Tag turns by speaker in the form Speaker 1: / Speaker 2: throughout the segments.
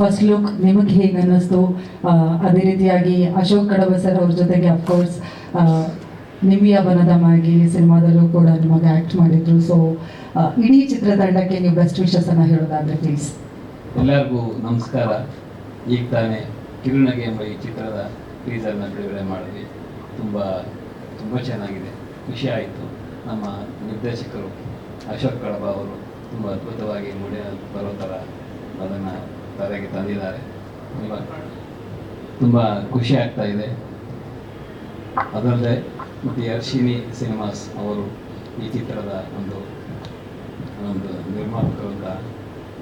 Speaker 1: First look ನಿಮಗೆ ಹೇಗೆ ಅನ್ನಿಸ್ತು? ಅದೇ ರೀತಿಯಾಗಿ ಅಶೋಕ್ ಕಡಬ ಸರ್ ಅವ್ರ ಜೊತೆಗೆ ಅಫ್ಕೋರ್ಸ್ ನಿಮಿಯ ಬನದ ಮ್ಯಾಗಿ ಸಿನಿಮಾದಲ್ಲೂ ಕೂಡ ನಿಮಗೆ ಆ್ಯಕ್ಟ್ ಮಾಡಿದ್ರು. ಸೊ ಇಡೀ ಚಿತ್ರತಂಡಕ್ಕೆ ನೀವು ಬೆಸ್ಟ್ ವಿಶಸ್ಸನ್ನು ಹೇಳೋದಾದರೆ ಪ್ಲೀಸ್.
Speaker 2: ಎಲ್ಲರಿಗೂ ನಮಸ್ಕಾರ. ಈಗ ತಾನೇ ಕಿರುನಗೆ ಎಂಬ ಈ ಚಿತ್ರದ ಟೀಸರ್ನ ಬಿಡುಗಡೆ ಮಾಡಿದ್ವಿ. ತುಂಬ ಚೆನ್ನಾಗಿದೆ, ಖುಷಿ ಆಯಿತು. ನಮ್ಮ ನಿರ್ದೇಶಕರು ಅಶೋಕ್ ಕಡಬ ಅವರು ತುಂಬ ಅದ್ಭುತವಾಗಿ ಬರೋ ಥರ ಅದನ್ನು ತಲೆಗೆ ತಂದಿದ್ದಾರೆ. ತುಂಬ ಖುಷಿ ಆಗ್ತಾ ಇದೆ. ಅದಲ್ಲದೆ ಮತ್ತು ಯರ್ಷಿನಿ ಸಿನಿಮಾಸ್ ಅವರು ಈ ಚಿತ್ರದ ಒಂದು ನಿರ್ಮಾಪಕರು ಅಂತ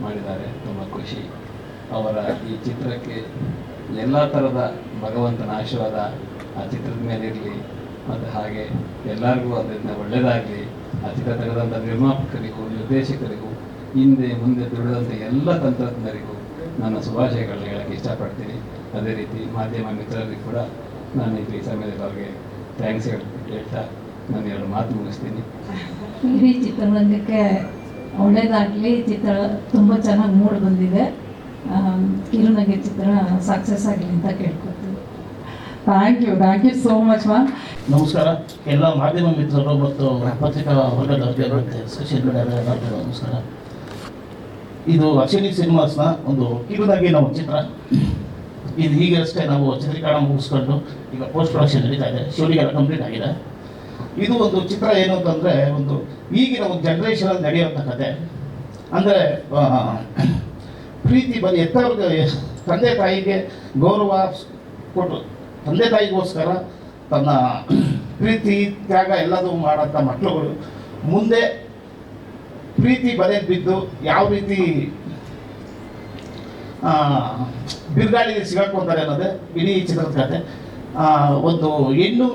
Speaker 2: ಮಾಡಿದ್ದಾರೆ. ತುಂಬ ಖುಷಿ. ಅವರ ಈ ಚಿತ್ರಕ್ಕೆ ಎಲ್ಲ ಥರದ ಭಗವಂತನ ಆಶೀರ್ವಾದ ಆ ಚಿತ್ರದ ಮೇಲೆ ಇರಲಿ, ಮತ್ತು ಹಾಗೆ ಎಲ್ಲರಿಗೂ ಅದರಿಂದ ಒಳ್ಳೆಯದಾಗಲಿ. ಆ ಚಿತ್ರ ತೆಗೆದಂಥ ನಿರ್ಮಾಪಕರಿಗೂ, ನಿರ್ದೇಶಕರಿಗೂ, ಹಿಂದೆ ಮುಂದೆ ದುಡಿದಂಥ ಎಲ್ಲ ತಂತ್ರಜ್ಞರಿಗೂ ನನ್ನ ಶುಭಾಶಯಗಳನ್ನ ಹೇಳೋಕ್ಕೆ ಇಷ್ಟಪಡ್ತೀನಿ. ಅದೇ ರೀತಿ ಮಾಧ್ಯಮ ಮಿತ್ರರಿಗೂ ಕೂಡ ನಾನು ಈ ಸಮಯದಲ್ಲಿ ಅವ್ರಿಗೆ ಥ್ಯಾಂಕ್ಸ್ ಹೇಳ್ತಾ ನಾನು 2 ಮಾತು ಮುಗಿಸ್ತೀನಿ.
Speaker 3: ಇಡೀ ಚಿತ್ರರಂಗಕ್ಕೆ ಒಳ್ಳೆಯದಾಗಲಿ. ಚಿತ್ರ ತುಂಬ ಚೆನ್ನಾಗಿ ಮೂಡಿ ಬಂದಿದೆ. ಕಿರುನಗೆ ಚಿತ್ರ ಸಕ್ಸಸ್ ಆಗಲಿ ಅಂತ ಕೇಳ್ಕೊತೀವಿ.
Speaker 1: Thank you so much ma'am.
Speaker 4: ನಮಸ್ಕಾರ ಎಲ್ಲ ಮಾಧ್ಯಮ ಮಿತ್ರರು ಮತ್ತು ಪತ್ರಿಕಾ ವರ್ಗದವರಿಗೆ ಮತ್ತು ಸೋಷಿಯಲ್ ಮೀಡಿಯಾದವರಿಗೆ ನಮಸ್ಕಾರ. ಇದು ಅಶ್ವಿನಿ ಸಿನಿಮಾಸ್ನ ಒಂದು ಕಿರುನಗೆ ನಾವು ಚಿತ್ರ. ಇದು ಈಗಷ್ಟೇ ನಾವು ಚಿತ್ರೀಕರಣ ಮುಗಿಸ್ಕೊಂಡು ಈಗ ಪೋಸ್ಟ್ ಪ್ರೊಡಕ್ಷನ್ ನಡೀತಾ ಇದೆ. ಶೂಟಿಂಗ್ ಎಲ್ಲ ಕಂಪ್ಲೀಟ್ ಆಗಿದೆ. ಇದು ಒಂದು ಚಿತ್ರ ಏನು ಅಂತಂದರೆ ಒಂದು ಈಗಿನ ಒಂದು ಜನ್ರೇಷನಲ್ಲಿ ನಡೆಯುವಂಥ ಕತೆ. ಅಂದರೆ ಪ್ರೀತಿ ಬರೀ ಎತ್ತವ್ರಿಗೆ ತಂದೆ ತಾಯಿಗೆ ಗೌರವ ಕೊಟ್ಟು ತಂದೆ ತಾಯಿಗೋಸ್ಕರ ತನ್ನ ಪ್ರೀತಿ ತ್ಯಾಗ ಎಲ್ಲದೂ ಮಾಡೋಂಥ ಮಕ್ಕಳುಗಳು ಮುಂದೆ ಪ್ರೀತಿ ಬಲೆಗೆ ಬಿದ್ದು ಯಾವ ರೀತಿ ಬಿರುಗಾಳಿಗೆ ಸಿಗಾಕೊಂತಾರೆ ಅನ್ನೋದೇ ಇಡೀ ಚಿತ್ರದ ಕತೆ. ಒಂದು ಹೆಣ್ಣು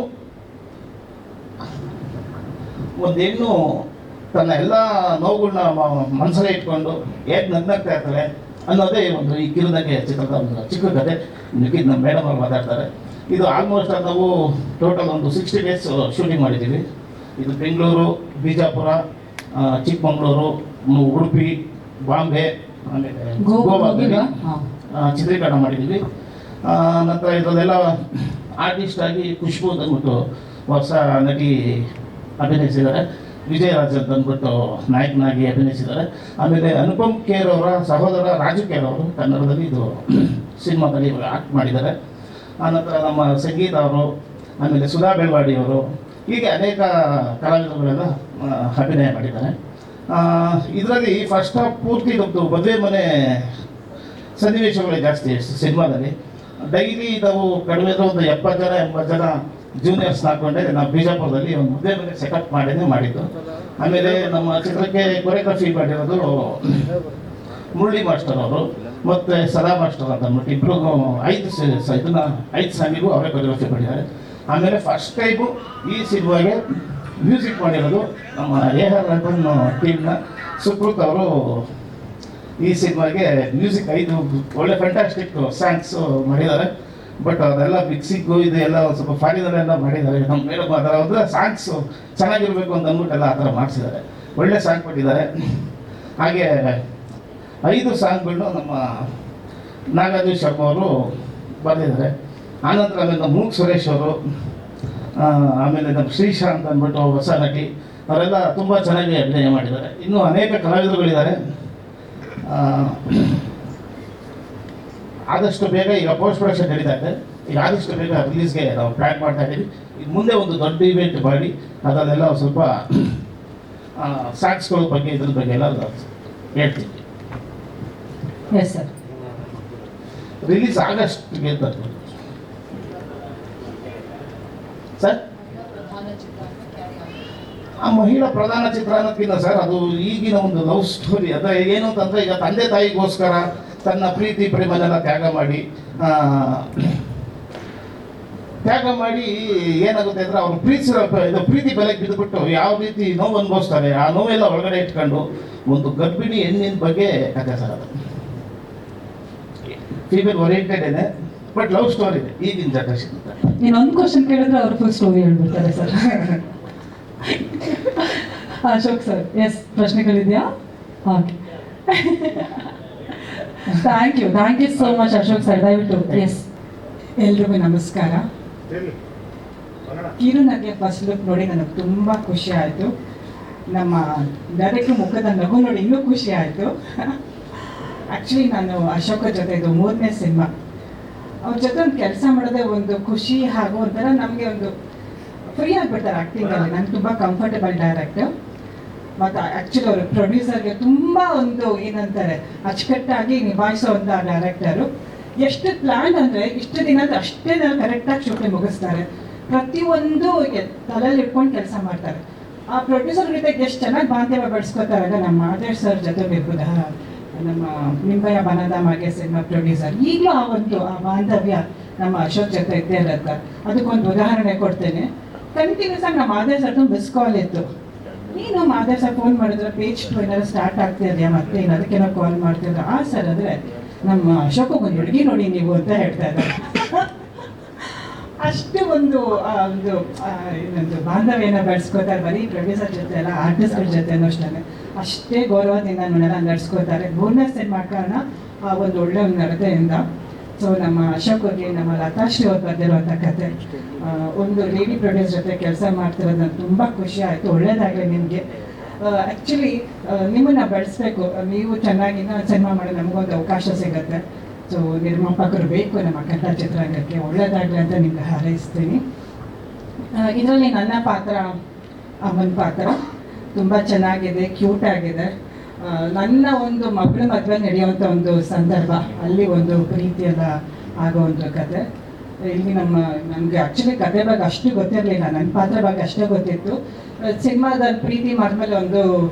Speaker 4: ತನ್ನ ಎಲ್ಲ ನೋವುಗಳನ್ನ ಮನಸ್ಸಲ್ಲೇ ಇಟ್ಕೊಂಡು ಹೇಗೆ ನಗ್ನಾಗ್ತಾ ಇರ್ತಾರೆ ಅನ್ನೋದೇ ಒಂದು ಈ ಕಿರುನಗೆ ಚಿತ್ರದ ಒಂದು ಚಿಕ್ಕ ಕತೆ. ಮಿಕ್ಕಿದ್ದು ನಮ್ಮ ಮೇಡಮ್ ಅವ್ರು ಮಾತಾಡ್ತಾರೆ. ಇದು ಆಲ್ಮೋಸ್ಟ್ ನಾವು ಟೋಟಲ್ ಒಂದು 60 ಡೇಸ್ ಶೂಟಿಂಗ್ ಮಾಡಿದ್ದೀವಿ. ಇದು ಬೆಂಗಳೂರು, ಬಿಜಾಪುರ, ಚಿಕ್ಕಮಗಳೂರು, ಉಡುಪಿ, ಬಾಂಬೆ, ಆಮೇಲೆ ಗೋವಾದಲ್ಲಿ ಚಿತ್ರೀಕರಣ ಮಾಡಿದ್ದೀವಿ. ನಂತರ ಇದರಲ್ಲೆಲ್ಲ ಆರ್ಟಿಸ್ಟ್ ಆಗಿ ಖುಷ್ಬು ಅಂದ್ಬಿಟ್ಟು ಹೊಸ ನಟಿ ಅಭಿನಯಿಸಿದ್ದಾರೆ. ವಿಜಯರಾಜ್ ಅಂತ ಅಂದ್ಬಿಟ್ಟು ನಾಯಕನಾಗಿ ಅಭಿನಯಿಸಿದ್ದಾರೆ. ಆಮೇಲೆ ಅನುಪಮ್ ಖೇರ್ ಅವರ ಸಹೋದರ ರಾಜು ಖೇರ್ ಅವರು ಕನ್ನಡದಲ್ಲಿ ಇದು ಸಿನಿಮಾದಲ್ಲಿ ಆಕ್ಟ್ ಮಾಡಿದ್ದಾರೆ. ಆನಂತರ ನಮ್ಮ ಸಂಗೀತ ಅವರು, ಆಮೇಲೆ ಸುಧಾ ಬೆಳವಾಡಿ ಅವರು, ಹೀಗೆ ಅನೇಕ ಕಲಾವಿದರುಗಳೆಲ್ಲ ಅಭಿನಯ ಮಾಡಿದ್ದಾರೆ. ಇದರಲ್ಲಿ ಫಸ್ಟ್ ಹಾಫ್ ಪೂರ್ತಿ ನಮ್ಮದು ಮದುವೆ ಮನೆ ಸನ್ನಿವೇಶಗಳೇ ಜಾಸ್ತಿ ಸಿನಿಮಾದಲ್ಲಿ. ಡೈಲಿ ನಾವು ಕಡಿಮೆ ಒಂದು 70 ಜನ 80 ಜನ ಜೂನಿಯರ್ಸ್ ಹಾಕ್ಕೊಂಡೆ ನಾವು ಬಿಜಾಪುರದಲ್ಲಿ ಒಂದು ಮದುವೆ ಮನೆ ಸೆಟಪ್ ಮಾಡಿದ್ದು. ಆಮೇಲೆ ನಮ್ಮ ಚಿತ್ರಕ್ಕೆ ಕೊರಿಯೋಗ್ರಫಿ ಮಾಡಿರೋದು ಮುರಳಿ ಮಾಸ್ಟರ್ ಅವರು ಮತ್ತು ಸದಾ ಮಾಸ್ಟರ್ ಅಂತ ಅಂದ್ಬಿಟ್ಟು ಇಬ್ಬರಿಗೂ 5 ಸಾಂಗಿಗೂ ಅವರೇ ಕೊರಿಯೋಗ್ರಫಿ ಮಾಡಿದ್ದಾರೆ. ಆಮೇಲೆ ಫಸ್ಟ್ ಟೈಮು ಈ ಸಿನಿಮಾಗೆ ಮ್ಯೂಸಿಕ್ ಮಾಡಿರೋದು ನಮ್ಮ AR ರೆಹಮಾನ್ ಟೀಮ್ನ ಸುಕೃತ್ ಅವರು ಈ ಸಿನಿಮಾಗೆ ಮ್ಯೂಸಿಕ್ 5 ಒಳ್ಳೆ ಫ್ಯಾಂಟಾಸ್ಟಿಕ್ ಸಾಂಗ್ಸು ಮಾಡಿದ್ದಾರೆ. ಬಟ್ ಅದೆಲ್ಲ ಮಿಕ್ಸಿಂಗು ಇದು ಎಲ್ಲ ಸ್ವಲ್ಪ ಫಾರಿನಲ್ಲೆಲ್ಲ ಮಾಡಿದ್ದಾರೆ. ನಮ್ಮ ಮೇಡಮ್ ಆ ಥರ ಅಂದರೆ ಸಾಂಗ್ಸು ಚೆನ್ನಾಗಿರಬೇಕು ಅಂತ ಅಂದ್ಬಿಟ್ಟೆಲ್ಲ ಆ ಥರ ಮಾಡಿಸಿದ್ದಾರೆ. ಒಳ್ಳೆ ಸಾಂಗ್ ಕೊಟ್ಟಿದ್ದಾರೆ. ಹಾಗೆ 5 ಸಾಂಗ್ಗಳನ್ನು ನಮ್ಮ ನಾಗಾರ್ಜುನ ಶರ್ಮಾ ಅವರು ಬರೆದಿದ್ದಾರೆ. ಆನಂತರ ಆಮೇಲೆ ನಮ್ಮ ಮೂಕ್ ಸುರೇಶ್ ಅವರು, ಆಮೇಲೆ ನಮ್ಮ ಶ್ರೀಶಾಂತ್ ಅಂದ್ಬಿಟ್ಟು ಹೊಸ ನಟಿ, ಅವರೆಲ್ಲ ತುಂಬ ಚೆನ್ನಾಗಿ ಅಭಿನಯ ಮಾಡಿದ್ದಾರೆ. ಇನ್ನೂ ಅನೇಕ ಕಲಾವಿದರುಗಳಿದ್ದಾರೆ. ಆದಷ್ಟು ಬೇಗ ಈಗ ಪೋಸ್ಟ್ ಪ್ರೊಡಕ್ಷನ್ ನಡೀತಾ ಇದೆ. ಈಗ ಆದಷ್ಟು ಬೇಗ ರಿಲೀಸ್ಗೆ ನಾವು ಪ್ಲ್ಯಾನ್ ಮಾಡ್ತಾ ಇದ್ದೀವಿ. ಈಗ ಮುಂದೆ ಒಂದು ದೊಡ್ಡ ಇವೆಂಟ್ ಮಾಡಿ ಅದರಲ್ಲೆಲ್ಲ ಸ್ವಲ್ಪ ಸಾಂಗ್ಸ್ಗಳ ಬಗ್ಗೆ ಇದ್ರ ಬಗ್ಗೆ ಎಲ್ಲ ಹೇಳ್ತೀವಿ.
Speaker 1: Yes sir.
Speaker 4: ರಿಲೀಸ್ ಆಗಸ್ಟ್ಗೆ ಅಂತ ಸರ್. ಆ ಮಹಿಳಾ ಪ್ರಧಾನ ಚಿತ್ರ ಅನ್ನೋದಕ್ಕಿಂತ ಸರ್ ಅದು ಈಗಿನ ಒಂದು ಲವ್ ಸ್ಟೋರಿ. ಅಂದರೆ ಏನು ಅಂತಂದರೆ ಈಗ ತಂದೆ ತಾಯಿಗೋಸ್ಕರ ತನ್ನ ಪ್ರೀತಿ ಪ್ರೇಮನೆಲ್ಲ ತ್ಯಾಗ ಮಾಡಿ ಏನಾಗುತ್ತೆ ಅಂದರೆ ಅವ್ರು ಪ್ರೀತಿ ಬೆಲೆಗೆ ಬಿದ್ದುಬಿಟ್ಟು ಯಾವ ರೀತಿ ನೋವು ಅನುಭವಿಸ್ತಾರೆ, ಆ ನೋವೆಲ್ಲ ಒಳಗಡೆ ಇಟ್ಕೊಂಡು ಒಂದು ಗರ್ಭಿಣಿ ಹೆಣ್ಣಿನ ಬಗ್ಗೆ ಕಥೆ ಸರ್. ಅದು ಫೀಮೇಲ್ ಓರಿಯೆಂಟೆಡ್ ಇದೆ, ಬಟ್ ಲವ್ ಸ್ಟೋರಿ ಇದೆ ಈಗಿನ ಜನರೇಷನ್.
Speaker 1: ಇನ್ನೊಂದು ಕ್ವಶನ್ ಕೇಳಿದ್ರೆ ಅವ್ರು ಫುಲ್ ಸ್ಟೋರಿ ಹೇಳ್ಬಿಡ್ತಾರೆ ಸರ್. ಅಶೋಕ್ ಸರ್, ಎಸ್ ಪ್ರಶ್ನೆಗಳಿದೆಯಾ? Okay. Thank you so much Ashok sir. ದಯವಿಟ್ಟು ಎಸ್.
Speaker 5: ಎಲ್ರಿಗೂ ನಮಸ್ಕಾರ. ಕಿರುನಗೆ ಫಸ್ಟ್ ಲುಕ್ ನೋಡಿ ನನಗೆ ತುಂಬ ಖುಷಿ ಆಯಿತು. ನಮ್ಮ ಡೈರೆಕ್ಟ್ರ್ ಮುಖದ ನಗು ನೋಡಿ ಇನ್ನೂ ಖುಷಿ ಆಯಿತು. ಆ್ಯಕ್ಚುಲಿ ನಾನು ಅಶೋಕ ಜೊತೆ ಇದು 3ನೇ ಸಿನಿಮಾ. ಅವ್ರ ಜೊತೆ ಒಂದು ಕೆಲಸ ಮಾಡೋದೇ ಒಂದು ಖುಷಿ, ಹಾಗೂ ಒಂಥರ ನಮಗೆ ಒಂದು ಫ್ರೀ ಆಗಿಬಿಡ್ತಾರೆ ಆ್ಯಕ್ಟಿಂಗಲ್ಲಿ. ನಾನು ತುಂಬ ಕಂಫರ್ಟಬಲ್ ಡೈರೆಕ್ಟರ್. ಮತ್ತು ಆ್ಯಕ್ಚುಲಿ ಅವರು ಪ್ರೊಡ್ಯೂಸರ್ಗೆ ತುಂಬ ಒಂದು ಏನಂತಾರೆ ಅಚ್ಚುಕಟ್ಟಾಗಿ ನಿಭಾಯಿಸೋವಂಥ ಡೈರೆಕ್ಟರು. ಎಷ್ಟು ಪ್ಲ್ಯಾನ್ ಅಂದರೆ ಇಷ್ಟು ದಿನ ಅಷ್ಟೇ ದಿನ ಕರೆಕ್ಟಾಗಿ ಶೂಟಿಂಗ್ ಮುಗಿಸ್ತಾರೆ. ಪ್ರತಿಯೊಂದು ತಲೆಯಲ್ಲಿ ಇಟ್ಕೊಂಡು ಕೆಲಸ ಮಾಡ್ತಾರೆ. ಆ ಪ್ರೊಡ್ಯೂಸರ್ ಜೊತೆ ಎಷ್ಟು ಚೆನ್ನಾಗಿ ಬಾಂಧವ್ಯ ಬೆಳೆಸ್ಕೋತಾರೆ. ನಮ್ಮ ಮಾದೇಶ್ ಸರ್ ಜೊತೆ ಇರ್ಬೋದು, ನಮ್ಮ ನಿಂಬಯ್ಯ ಬನದ ಮಾಗೆ ಸಿನಿಮಾ ಪ್ರೊಡ್ಯೂಸರ್. ಈಗಲೂ ಆ ಬಾಂಧವ್ಯ ನಮ್ಮ ಅಶೋಕ್ ಜೊತೆ ಇದ್ದೇ ಇರುತ್ತೆ. ಅದಕ್ಕೊಂದು ಉದಾಹರಣೆ ಕೊಡ್ತೇನೆ. ಕಂಟಿನ್ಯೂಸ್ ಆಗಿ ನಮ್ಮ ಮಾದೇಶ್ ಸರ್ದು ಮಿಸ್ ಕಾಲ್ ಇತ್ತು. ನೀನು ಮಾದೇಶ್ ಸರ್ ಫೋನ್ ಮಾಡಿದ್ರೆ ಪೇಜ್ 2 ಏನಾದ್ರು ಸ್ಟಾರ್ಟ್ ಆಗ್ತಿದೆಯಾ, ಮತ್ತೆ ಅದಕ್ಕೇನೋ ಕಾಲ್ ಮಾಡ್ತಿದ್ರು. ಸರ್ ಅಂದರೆ ನಮ್ಮ ಅಶೋಕ್ ಒಂದು ಹುಡುಗಿ ನೋಡಿ ನೀವು ಅಂತ ಹೇಳ್ತಾ ಇದ್ದಾರೆ. ಅಷ್ಟು ಒಂದು ಇನ್ನೊಂದು ಬಾಂಧವ್ಯನ ಬೆಳೆಸ್ಕೋತಾರೆ. ಬರೀ ಪ್ರೊಡ್ಯೂಸರ್ ಜೊತೆ ಅಲ್ಲ, ಆರ್ಟಿಸ್ಟ್ಗಳ ಜೊತೆನೂ ಅಷ್ಟೇ ಅಷ್ಟೇ ಗೌರವದಿಂದ ನನ್ನೆಲ್ಲ ನಡೆಸ್ಕೋತಾರೆ. 3ನೇ ಸಿನಿಮಾ ಕಾರಣ ಆ ಒಂದು ಒಳ್ಳೆ ಒಂದು ನಡತೆಯಿಂದ. ಸೊ ನಮ್ಮ ಅಶೋಕ್ಗೆ ನಮ್ಮ ಲತಾಶ್ರೀ ಅವ್ರು ಬರೆದಿರುವಂಥ ಕತೆ, ಒಂದು ಲೇಡಿ ಪ್ರೊಡ್ಯೂಸರ್ ಜೊತೆ ಕೆಲಸ ಮಾಡ್ತಿರೋದು ನನಗೆ ತುಂಬ ಖುಷಿ ಆಯಿತು. ಒಳ್ಳೇದಾಗಲಿ ನಿಮಗೆ. ಆ್ಯಕ್ಚುಲಿ ನಿಮ್ಮನ್ನು ಬೆಳೆಸ್ಬೇಕು. ನೀವು ಚೆನ್ನಾಗಿ ಸಿನಿಮಾ ಮಾಡೋ ನಮಗೊಂದು ಅವಕಾಶ ಸಿಗುತ್ತೆ. ಸೊ ನಿರ್ಮಾಪಕರು ಬೇಕು ನಮ್ಮ ಕನ್ನಡ ಚಿತ್ರರಂಗಕ್ಕೆ. ಒಳ್ಳೇದಾಗಲಿ ಅಂತ ನಿಮ್ಗೆ ಹಾರೈಸ್ತೀನಿ. ಇದರಲ್ಲಿ ನನ್ನ ಪಾತ್ರ ಅಮ್ಮನ ಪಾತ್ರ ತುಂಬ ಚೆನ್ನಾಗಿದೆ, ಕ್ಯೂಟ್ ಆಗಿದೆ. ನನ್ನ ಒಂದು ಮಗಳ ಮದುವೆ ನಡೆಯುವಂಥ ಒಂದು ಸಂದರ್ಭ, ಅಲ್ಲಿ ಒಂದು ಪ್ರೀತಿಯೆಲ್ಲ ಆಗೋ ಒಂದು ಕತೆ. ಇಲ್ಲಿ ನಮಗೆ ಆ್ಯಕ್ಚುಲಿ ಕತೆ ಬಗ್ಗೆ ಅಷ್ಟು ಗೊತ್ತಿರಲಿಲ್ಲ, ನನ್ನ ಪಾತ್ರ ಬಗ್ಗೆ ಅಷ್ಟೇ ಗೊತ್ತಿತ್ತು. ಸಿನಿಮಾದಲ್ಲಿ ಪ್ರೀತಿ ಮಾಡಿದ್ಮೇಲೆ ಒಂದು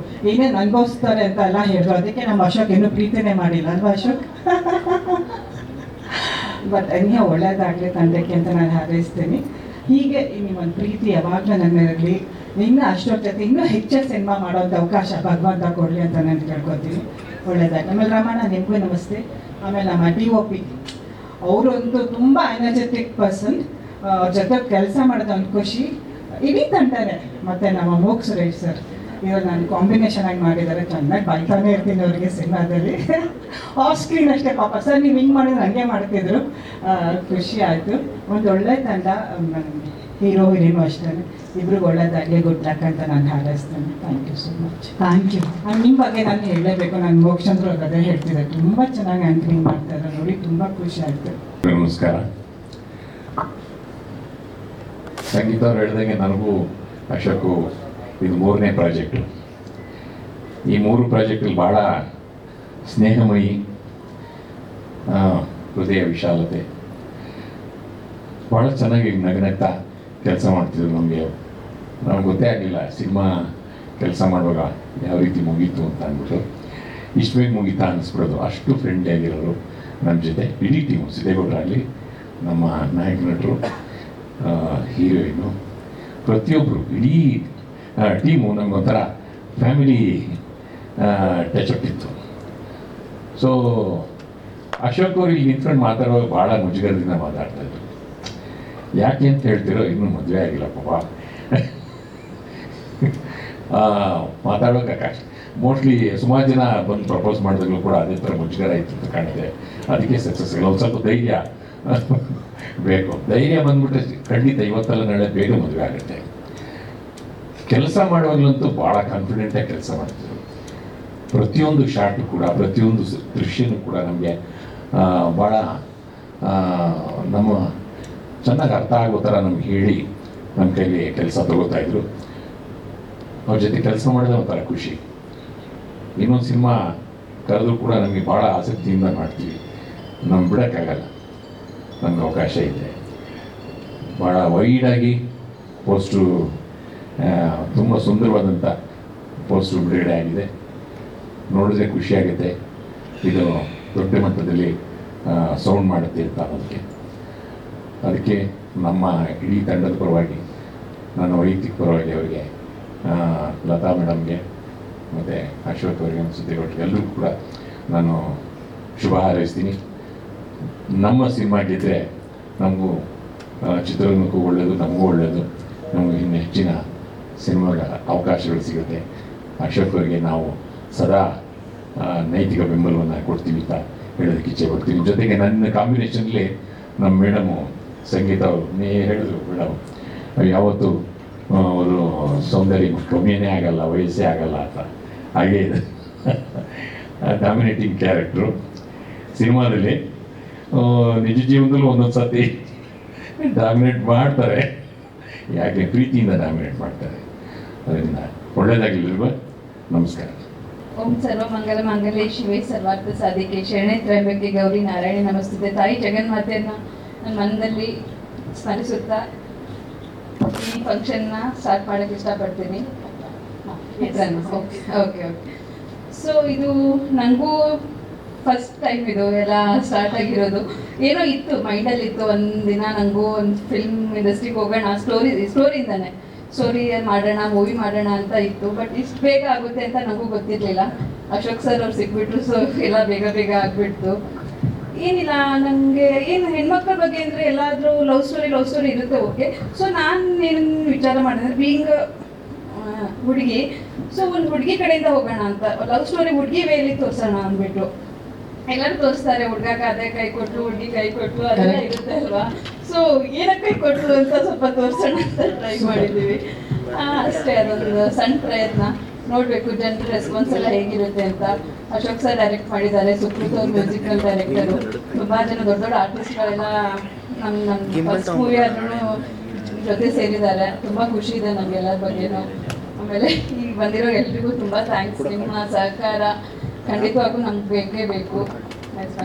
Speaker 5: ಏನೇನು ಅನುಭವಿಸ್ತಾರೆ ಅಂತ ಎಲ್ಲ ಹೇಳಿದ್ರು. ಅದಕ್ಕೆ ನಮ್ಮ ಅಶೋಕ್ ಇನ್ನೂ ಪ್ರೀತಿನೇ ಮಾಡಿಲ್ಲ ಅಲ್ವಾ ಅಶೋಕ್? ಬಟ್ ಇನ್ನೂ ಒಳ್ಳೇದಾಗಲಿ ತಂಡಕ್ಕೆ ಅಂತ ನಾನು ಹಾರೈಸ್ತೀನಿ. ಹೀಗೆ ನಿಮ್ಮೊಂದು ಪ್ರೀತಿ ಯಾವಾಗಲೂ ನನ್ನ ಇರಲಿ. ಇನ್ನೂ ಅಷ್ಟೊತ್ತ ಜೊತೆ ಇನ್ನೂ ಹೆಚ್ಚು ಸಿನಿಮಾ ಮಾಡೋಂಥ ಅವಕಾಶ ಭಗವಂತ ಕೊಡಲಿ ಅಂತ ನಾನು ಕೇಳ್ಕೊತೀನಿ. ಒಳ್ಳೇದಾಗಿ. ಆಮೇಲೆ ರಮಣ, ನಿಮಗೂ ನಮಸ್ತೆ. ಆಮೇಲೆ ನಮ್ಮ DOP ಅವರೊಂದು ತುಂಬ ಎನರ್ಜೆಟಿಕ್ ಪರ್ಸನ್. ಜೊತೆ ಕೆಲಸ ಮಾಡೋದು ಒಂದು ಖುಷಿ. ಇಡೀ ತಂಡನೇ. ಮತ್ತು ನಮ್ಮ ಮೋಕ್ ಸುರೇಶ್ ಸರ್ ಇವಾಗ ನಾನು ಕಾಂಬಿನೇಷನ್ ಆಗಿ ಮಾಡಿದ್ದಾರೆ. ಚೆನ್ನಾಗಿ ಬೈತಾನೆ ಇರ್ತೀನಿ ಅವರಿಗೆ ಸಿನಿಮಾದಲ್ಲಿ. ಆಫ್ ಸ್ಕ್ರೀನ್ ಅಷ್ಟೇ ಪಾಪ ಸರ್ ನೀವು ಹಿಂಗೆ ಮಾಡಿದ್ರೆ ಹಂಗೆ ಮಾಡ್ತಿದ್ರು. ಖುಷಿ ಆಯಿತು. ಒಂದು ಒಳ್ಳೆ ತಂಡ. ಹೀರೋ ಹೀರೋನು ಅಷ್ಟೇ. ಇಬ್ರಿಗೂ ಒಳ್ಳೇದಾಗಲಿ, ಗುಡ್ ಲಕ್ ಅಂತ ನಾನು ಹಾರೈಸ್ತೇನೆ. Thank you so much.
Speaker 1: Thank you.
Speaker 5: ನಿಮ್ಮ ಬಗ್ಗೆ ನಾನು ಹೇಳಲೇಬೇಕು. ನಾನು ಮೋಕ್ಷಂದ್ರ ಅದೇ ಹೇಳ್ತಿದ್ದೆ, ತುಂಬ ಚೆನ್ನಾಗಿ ಆ್ಯಂಕರಿಂಗ್ ಮಾಡ್ತಾರೆ ನೋಡಿ, ತುಂಬ ಖುಷಿ ಆಯಿತು.
Speaker 6: ನಮಸ್ಕಾರ. ಸಂಗೀತ ಅವ್ರು ಹೇಳಿದಂಗೆ ನನಗೂ ಅಶೋಕು ಇದು 3ನೇ ಪ್ರಾಜೆಕ್ಟು. ಈ 3 ಪ್ರಾಜೆಕ್ಟಲ್ಲಿ ಭಾಳ ಸ್ನೇಹಮಯಿ, ಹೃದಯ ವಿಶಾಲತೆ, ಭಾಳ ಚೆನ್ನಾಗಿ ನಗನಗ್ತಾ ಕೆಲಸ ಮಾಡ್ತಿದ್ರು. ನಮಗೆ ಗೊತ್ತೇ ಆಗಲಿಲ್ಲ ಸಿನಿಮಾ ಕೆಲಸ ಮಾಡುವಾಗ ಯಾವ ರೀತಿ ಮುಗೀತು ಅಂತ ಅಂದ್ಬಿಟ್ಟು. ಇಷ್ಟು ಬೇಗ ಮುಗೀತಾ ಅನ್ನಿಸ್ಬಿಡೋದು. ಅಷ್ಟು ಫ್ರೆಂಡ್ಲಿ ಆಗಿರೋರು ನಮ್ಮ ಜೊತೆ. ಇಡೀ ಟೀಮು, ಸಿದ್ದೇಗೌಡರಾಗಲಿ, ನಮ್ಮ ನಾಯಕ ನಟರು, ಹೀರೋಯಿನು, ಪ್ರತಿಯೊಬ್ಬರು, ಇಡೀ ಟೀಮು ನಮಗೊಂಥರ ಫ್ಯಾಮಿಲಿ ಟಚಪ್ ಇತ್ತು. ಸೊ ಅಶೋಕ್ ಅವರು ಇಲ್ಲಿ ನಿಂತ್ಕೊಂಡು ಮಾತಾಡುವಾಗ ಭಾಳ ಮುಜುಗರದಿಂದ ಮಾತಾಡ್ತಾಯಿದ್ರು. ಯಾಕೆ ಅಂತ ಹೇಳ್ತಿರೋ, ಇನ್ನೂ ಮದುವೆ ಆಗಿಲ್ಲ ಪಾಪ. ಮಾತಾಡೋಕೆ ಮೋಸ್ಟ್ಲಿ ಸುಮಾರು ಜನ ಬಂದು ಪ್ರಪೋಸ್ ಮಾಡಿದಾಗಲೂ ಕೂಡ ಅದೇ ಥರ ಮುಜುಗರ ಇತ್ತು ಅಂತ ಕಾಣಿದೆ. ಅದಕ್ಕೆ ಸಕ್ಸಸ್ ಇಲ್ಲ. ಒಂದು ಸ್ವಲ್ಪ ಧೈರ್ಯ ಬೇಕು. ಧೈರ್ಯ ಬಂದ್ಬಿಟ್ರೆ ಖಂಡಿತ ಇವತ್ತಲ್ಲ ನಾಳೆ ಬೇಗ ಮದುವೆ ಆಗುತ್ತೆ. ಕೆಲಸ ಮಾಡುವಾಗಲಂತೂ ಭಾಳ ಕಾನ್ಫಿಡೆಂಟಾಗಿ ಕೆಲಸ ಮಾಡ್ತಿದ್ರು. ಪ್ರತಿಯೊಂದು ಶಾಟು ಕೂಡ, ಪ್ರತಿಯೊಂದು ದೃಶ್ಯನೂ ಕೂಡ ನಮಗೆ ಭಾಳ ನಮ್ಮ ಚೆನ್ನಾಗಿ ಅರ್ಥ ಆಗೋ ಥರ ನಮ್ಗೆ ಹೇಳಿ ನಮ್ಮ ಕೈಲಿ ಕೆಲಸ ತಗೋತಾಯಿದ್ರು. ಅವ್ರ ಜೊತೆ ಕೆಲಸ ಮಾಡಿದ್ರೆ ಒಂಥರ ಖುಷಿ. ಇನ್ನೊಂದು ಸಿನಿಮಾ ಕರೆದ್ರೂ ಕೂಡ ನಮಗೆ ಭಾಳ ಆಸಕ್ತಿಯಿಂದ ಮಾಡ್ತೀವಿ. ನಮ್ಗೆ ಬಿಡೋಕ್ಕಾಗಲ್ಲ. ನಮ್ಗೆ ಅವಕಾಶ ಇದೆ. ಭಾಳ ವೈಡಾಗಿ ಪೋಸ್ಟು, ತುಂಬ ಸುಂದರವಾದಂಥ ಪೋಸ್ಟು ಬಿಡುಗಡೆ ಆಗಿದೆ. ನೋಡಿದ್ರೆ ಖುಷಿಯಾಗುತ್ತೆ. ಇದು ದೊಡ್ಡ ಮಟ್ಟದಲ್ಲಿ ಸೌಂಡ್ ಮಾಡುತ್ತೆ ಅಂತ ಅದಕ್ಕೆ ನಮ್ಮ ಇಡೀ ತಂಡದ ಪರವಾಗಿ, ನನ್ನ ವೈಯಕ್ತಿಕ ಪರವಾಗಿ ಅವರಿಗೆ, ಲತಾ ಮೇಡಮ್ಗೆ ಮತ್ತು ಅಶೋಕ್ ಅವರಿಗೆ, ಸಿದ್ದೇಗೌಡರಿಗೆ ಎಲ್ಲರಿಗೂ ಕೂಡ ನಾನು ಶುಭ ಹಾರೈಸ್ತೀನಿ. ನಮ್ಮ ಸಿನಿಮಾ ಗೆದ್ದರೆ ನಮಗೂ ಚಿತ್ರರಂಗಕ್ಕೂ ಒಳ್ಳೆಯದು, ನಮಗೂ ಒಳ್ಳೆಯದು. ನಮಗೆ ಇನ್ನು ಹೆಚ್ಚಿನ ಸಿನಿಮಾಗಳ ಅವಕಾಶಗಳು ಸಿಗುತ್ತೆ. ಅಶೋಕ್ ಅವರಿಗೆ ನಾವು ಸದಾ ನೈತಿಕ ಬೆಂಬಲವನ್ನು ಕೊಡ್ತೀವಿ ಅಂತ ಹೇಳೋದಕ್ಕೆ ಇಚ್ಛೆ ಪಡ್ತೀನಿ. ಜೊತೆಗೆ ನನ್ನ ಕಾಂಬಿನೇಷನ್ಲಿ ನಮ್ಮ ಮೇಡಮು ಸಂಗೀತ ಅವ್ರನ್ನೇ ಹೇಳಿದ್ರು, ಮೇಡಮ್ ಯಾವತ್ತು ಅವರು ಸೌಂದರ್ಯ ಕಮ್ಮಿಯೇ ಆಗಲ್ಲ, ವಯಸ್ಸೇ ಆಗಲ್ಲ ಅಂತ. ಹಾಗೇ ಇದೆ ಡಾಮಿನೇಟಿಂಗ್ ಕ್ಯಾರೆಕ್ಟ್ರು ಸಿನಿಮಾದಲ್ಲಿ. ನಿಜ ಜೀವನದಲ್ಲೂ ಒಂದೊಂದು ಸರ್ತಿ ಡಾಮಿನೇಟ್ ಮಾಡ್ತಾರೆ, ಯಾಕೆ ಪ್ರೀತಿಯಿಂದ ಡಾಮಿನೇಟ್ ಮಾಡ್ತಾರೆ. ಅದರಿಂದ ಒಳ್ಳೆಯದಾಗಲಿಲ್ವ. ನಮಸ್ಕಾರ.
Speaker 3: ಓಂ ಸರ್ವ ಮಂಗಲ ಮಾಂಗಲ್ಯೆ ಶಿವೆ ಸರ್ವಾರ್ಥ ಸಾಧಿಕೆ ಶರಣೆ ತ್ರಯಂಬಕೆ ಗೌರಿ ನಾರಾಯಣಿ ನಮಸ್ತುತೆ. ತಾಯಿ ಜಗನ್ಮಾತೆಯನ್ನು ನನ್ನ ಮನದಲ್ಲಿ ಸ್ಮರಿಸುತ್ತಾ ಈ ಫಂಕ್ಷನ್ನ ಸ್ಟಾರ್ಟ್ ಮಾಡೋಕ್ಕೆ ಇಷ್ಟಪಡ್ತೀನಿ. Okay okay. ಸೊ ಇದು ನನಗೂ ಫಸ್ಟ್ ಟೈಮ್ ಇದು ಎಲ್ಲ ಸ್ಟಾರ್ಟ್ ಆಗಿರೋದು. ಏನೋ ಇತ್ತು ಮೈಂಡಲ್ಲಿ ಇತ್ತು, ಒಂದಿನ ನನಗೂ ಒಂದು ಫಿಲ್ಮ್ ಇಂಡಸ್ಟ್ರಿಗೆ ಹೋಗೋಣ, ಸ್ಟೋರಿಯಿಂದನೇ ಸ್ಟೋರಿ ಮಾಡೋಣ, ಮೂವಿ ಮಾಡೋಣ ಅಂತ ಇತ್ತು. ಬಟ್ ಇಷ್ಟು ಬೇಗ ಆಗುತ್ತೆ ಅಂತ ನನಗೂ ಗೊತ್ತಿರಲಿಲ್ಲ. ಅಶೋಕ್ ಸರ್ ಅವ್ರು ಸಿಕ್ಬಿಟ್ರು, ಸೊ ಎಲ್ಲ ಬೇಗ ಬೇಗ ಆಗಿಬಿಡ್ತು. ಏನಿಲ್ಲ, ನನಗೆ ಏನು ಹೆಣ್ಮಕ್ಳ ಬಗ್ಗೆ ಅಂದರೆ ಎಲ್ಲಾದರೂ ಲವ್ ಸ್ಟೋರಿ ಇರುತ್ತೆ, ಓಕೆ. ಸೊ ನಾನು ಏನು ವಿಚಾರ ಮಾಡಿದ್ರೆ ಬೀಯಿಂಗ್ ಹುಡುಗಿ, ಸೊ ಒಂದು ಹುಡುಗಿ ಕಡೆಯಿಂದ ಹೋಗೋಣ ಅಂತ, ಲವ್ ಸ್ಟೋರಿ ಹುಡುಗಿ ವೇಲಿ ತೋರಿಸೋಣ ಅಂದ್ಬಿಟ್ಟು. ಎಲ್ಲರೂ ತೋರಿಸ್ತಾರೆ, ಹುಡುಗ ಅದೇ ಕೈ ಕೊಟ್ಲು, ಹುಡುಗಿ ಕೈ ಕೊಟ್ಲು, ಅದೆಲ್ಲ ಇರುತ್ತೆ ಅಲ್ವಾ. ಸೊ ಏನಕ್ಕೆ ಕೈ ಕೊಟ್ಲು ಅಂತ ಸ್ವಲ್ಪ ತೋರಿಸೋಣ ಅಂತ ಟ್ರೈ ಮಾಡಿದ್ದೀವಿ ಅಷ್ಟೇ. ಅದೊಂದು ಸಣ್ಣ ಪ್ರಯತ್ನ, ನೋಡಬೇಕು ಜನರ ರೆಸ್ಪಾನ್ಸ್ ಎಲ್ಲ ಹೇಗಿರುತ್ತೆ ಅಂತ. ಅಶೋಕ್ ಸರ್ ಡೈರೆಕ್ಟ್ ಮಾಡಿದ್ದಾರೆ, ಸುಕೃತ್ ಅವ್ರು ಮ್ಯೂಸಿಕಲ್ ಡೈರೆಕ್ಟರು. ತುಂಬ ಜನ ದೊಡ್ಡ ದೊಡ್ಡ ಆರ್ಟಿಸ್ಟ್ಗಳೆಲ್ಲ ನಮ್ಮ ಫಸ್ಟ್ ಮೂವಿ ಆದ್ರೂ ಜೊತೆ ಸೇರಿದ್ದಾರೆ. ತುಂಬ ಖುಷಿ ಇದೆ ನಮ್ಗೆ ಎಲ್ಲರ ಬಗ್ಗೆನೂ. ಆಮೇಲೆ ಈಗ ಬಂದಿರೋ ಎಲ್ರಿಗೂ ತುಂಬ ಥ್ಯಾಂಕ್ಸ್. ನಿಮ್ಮ ಸಹಕಾರ ಖಂಡಿತವಾಗೂ ನಮ್ಗೆ ಬೇಕೇ ಬೇಕು.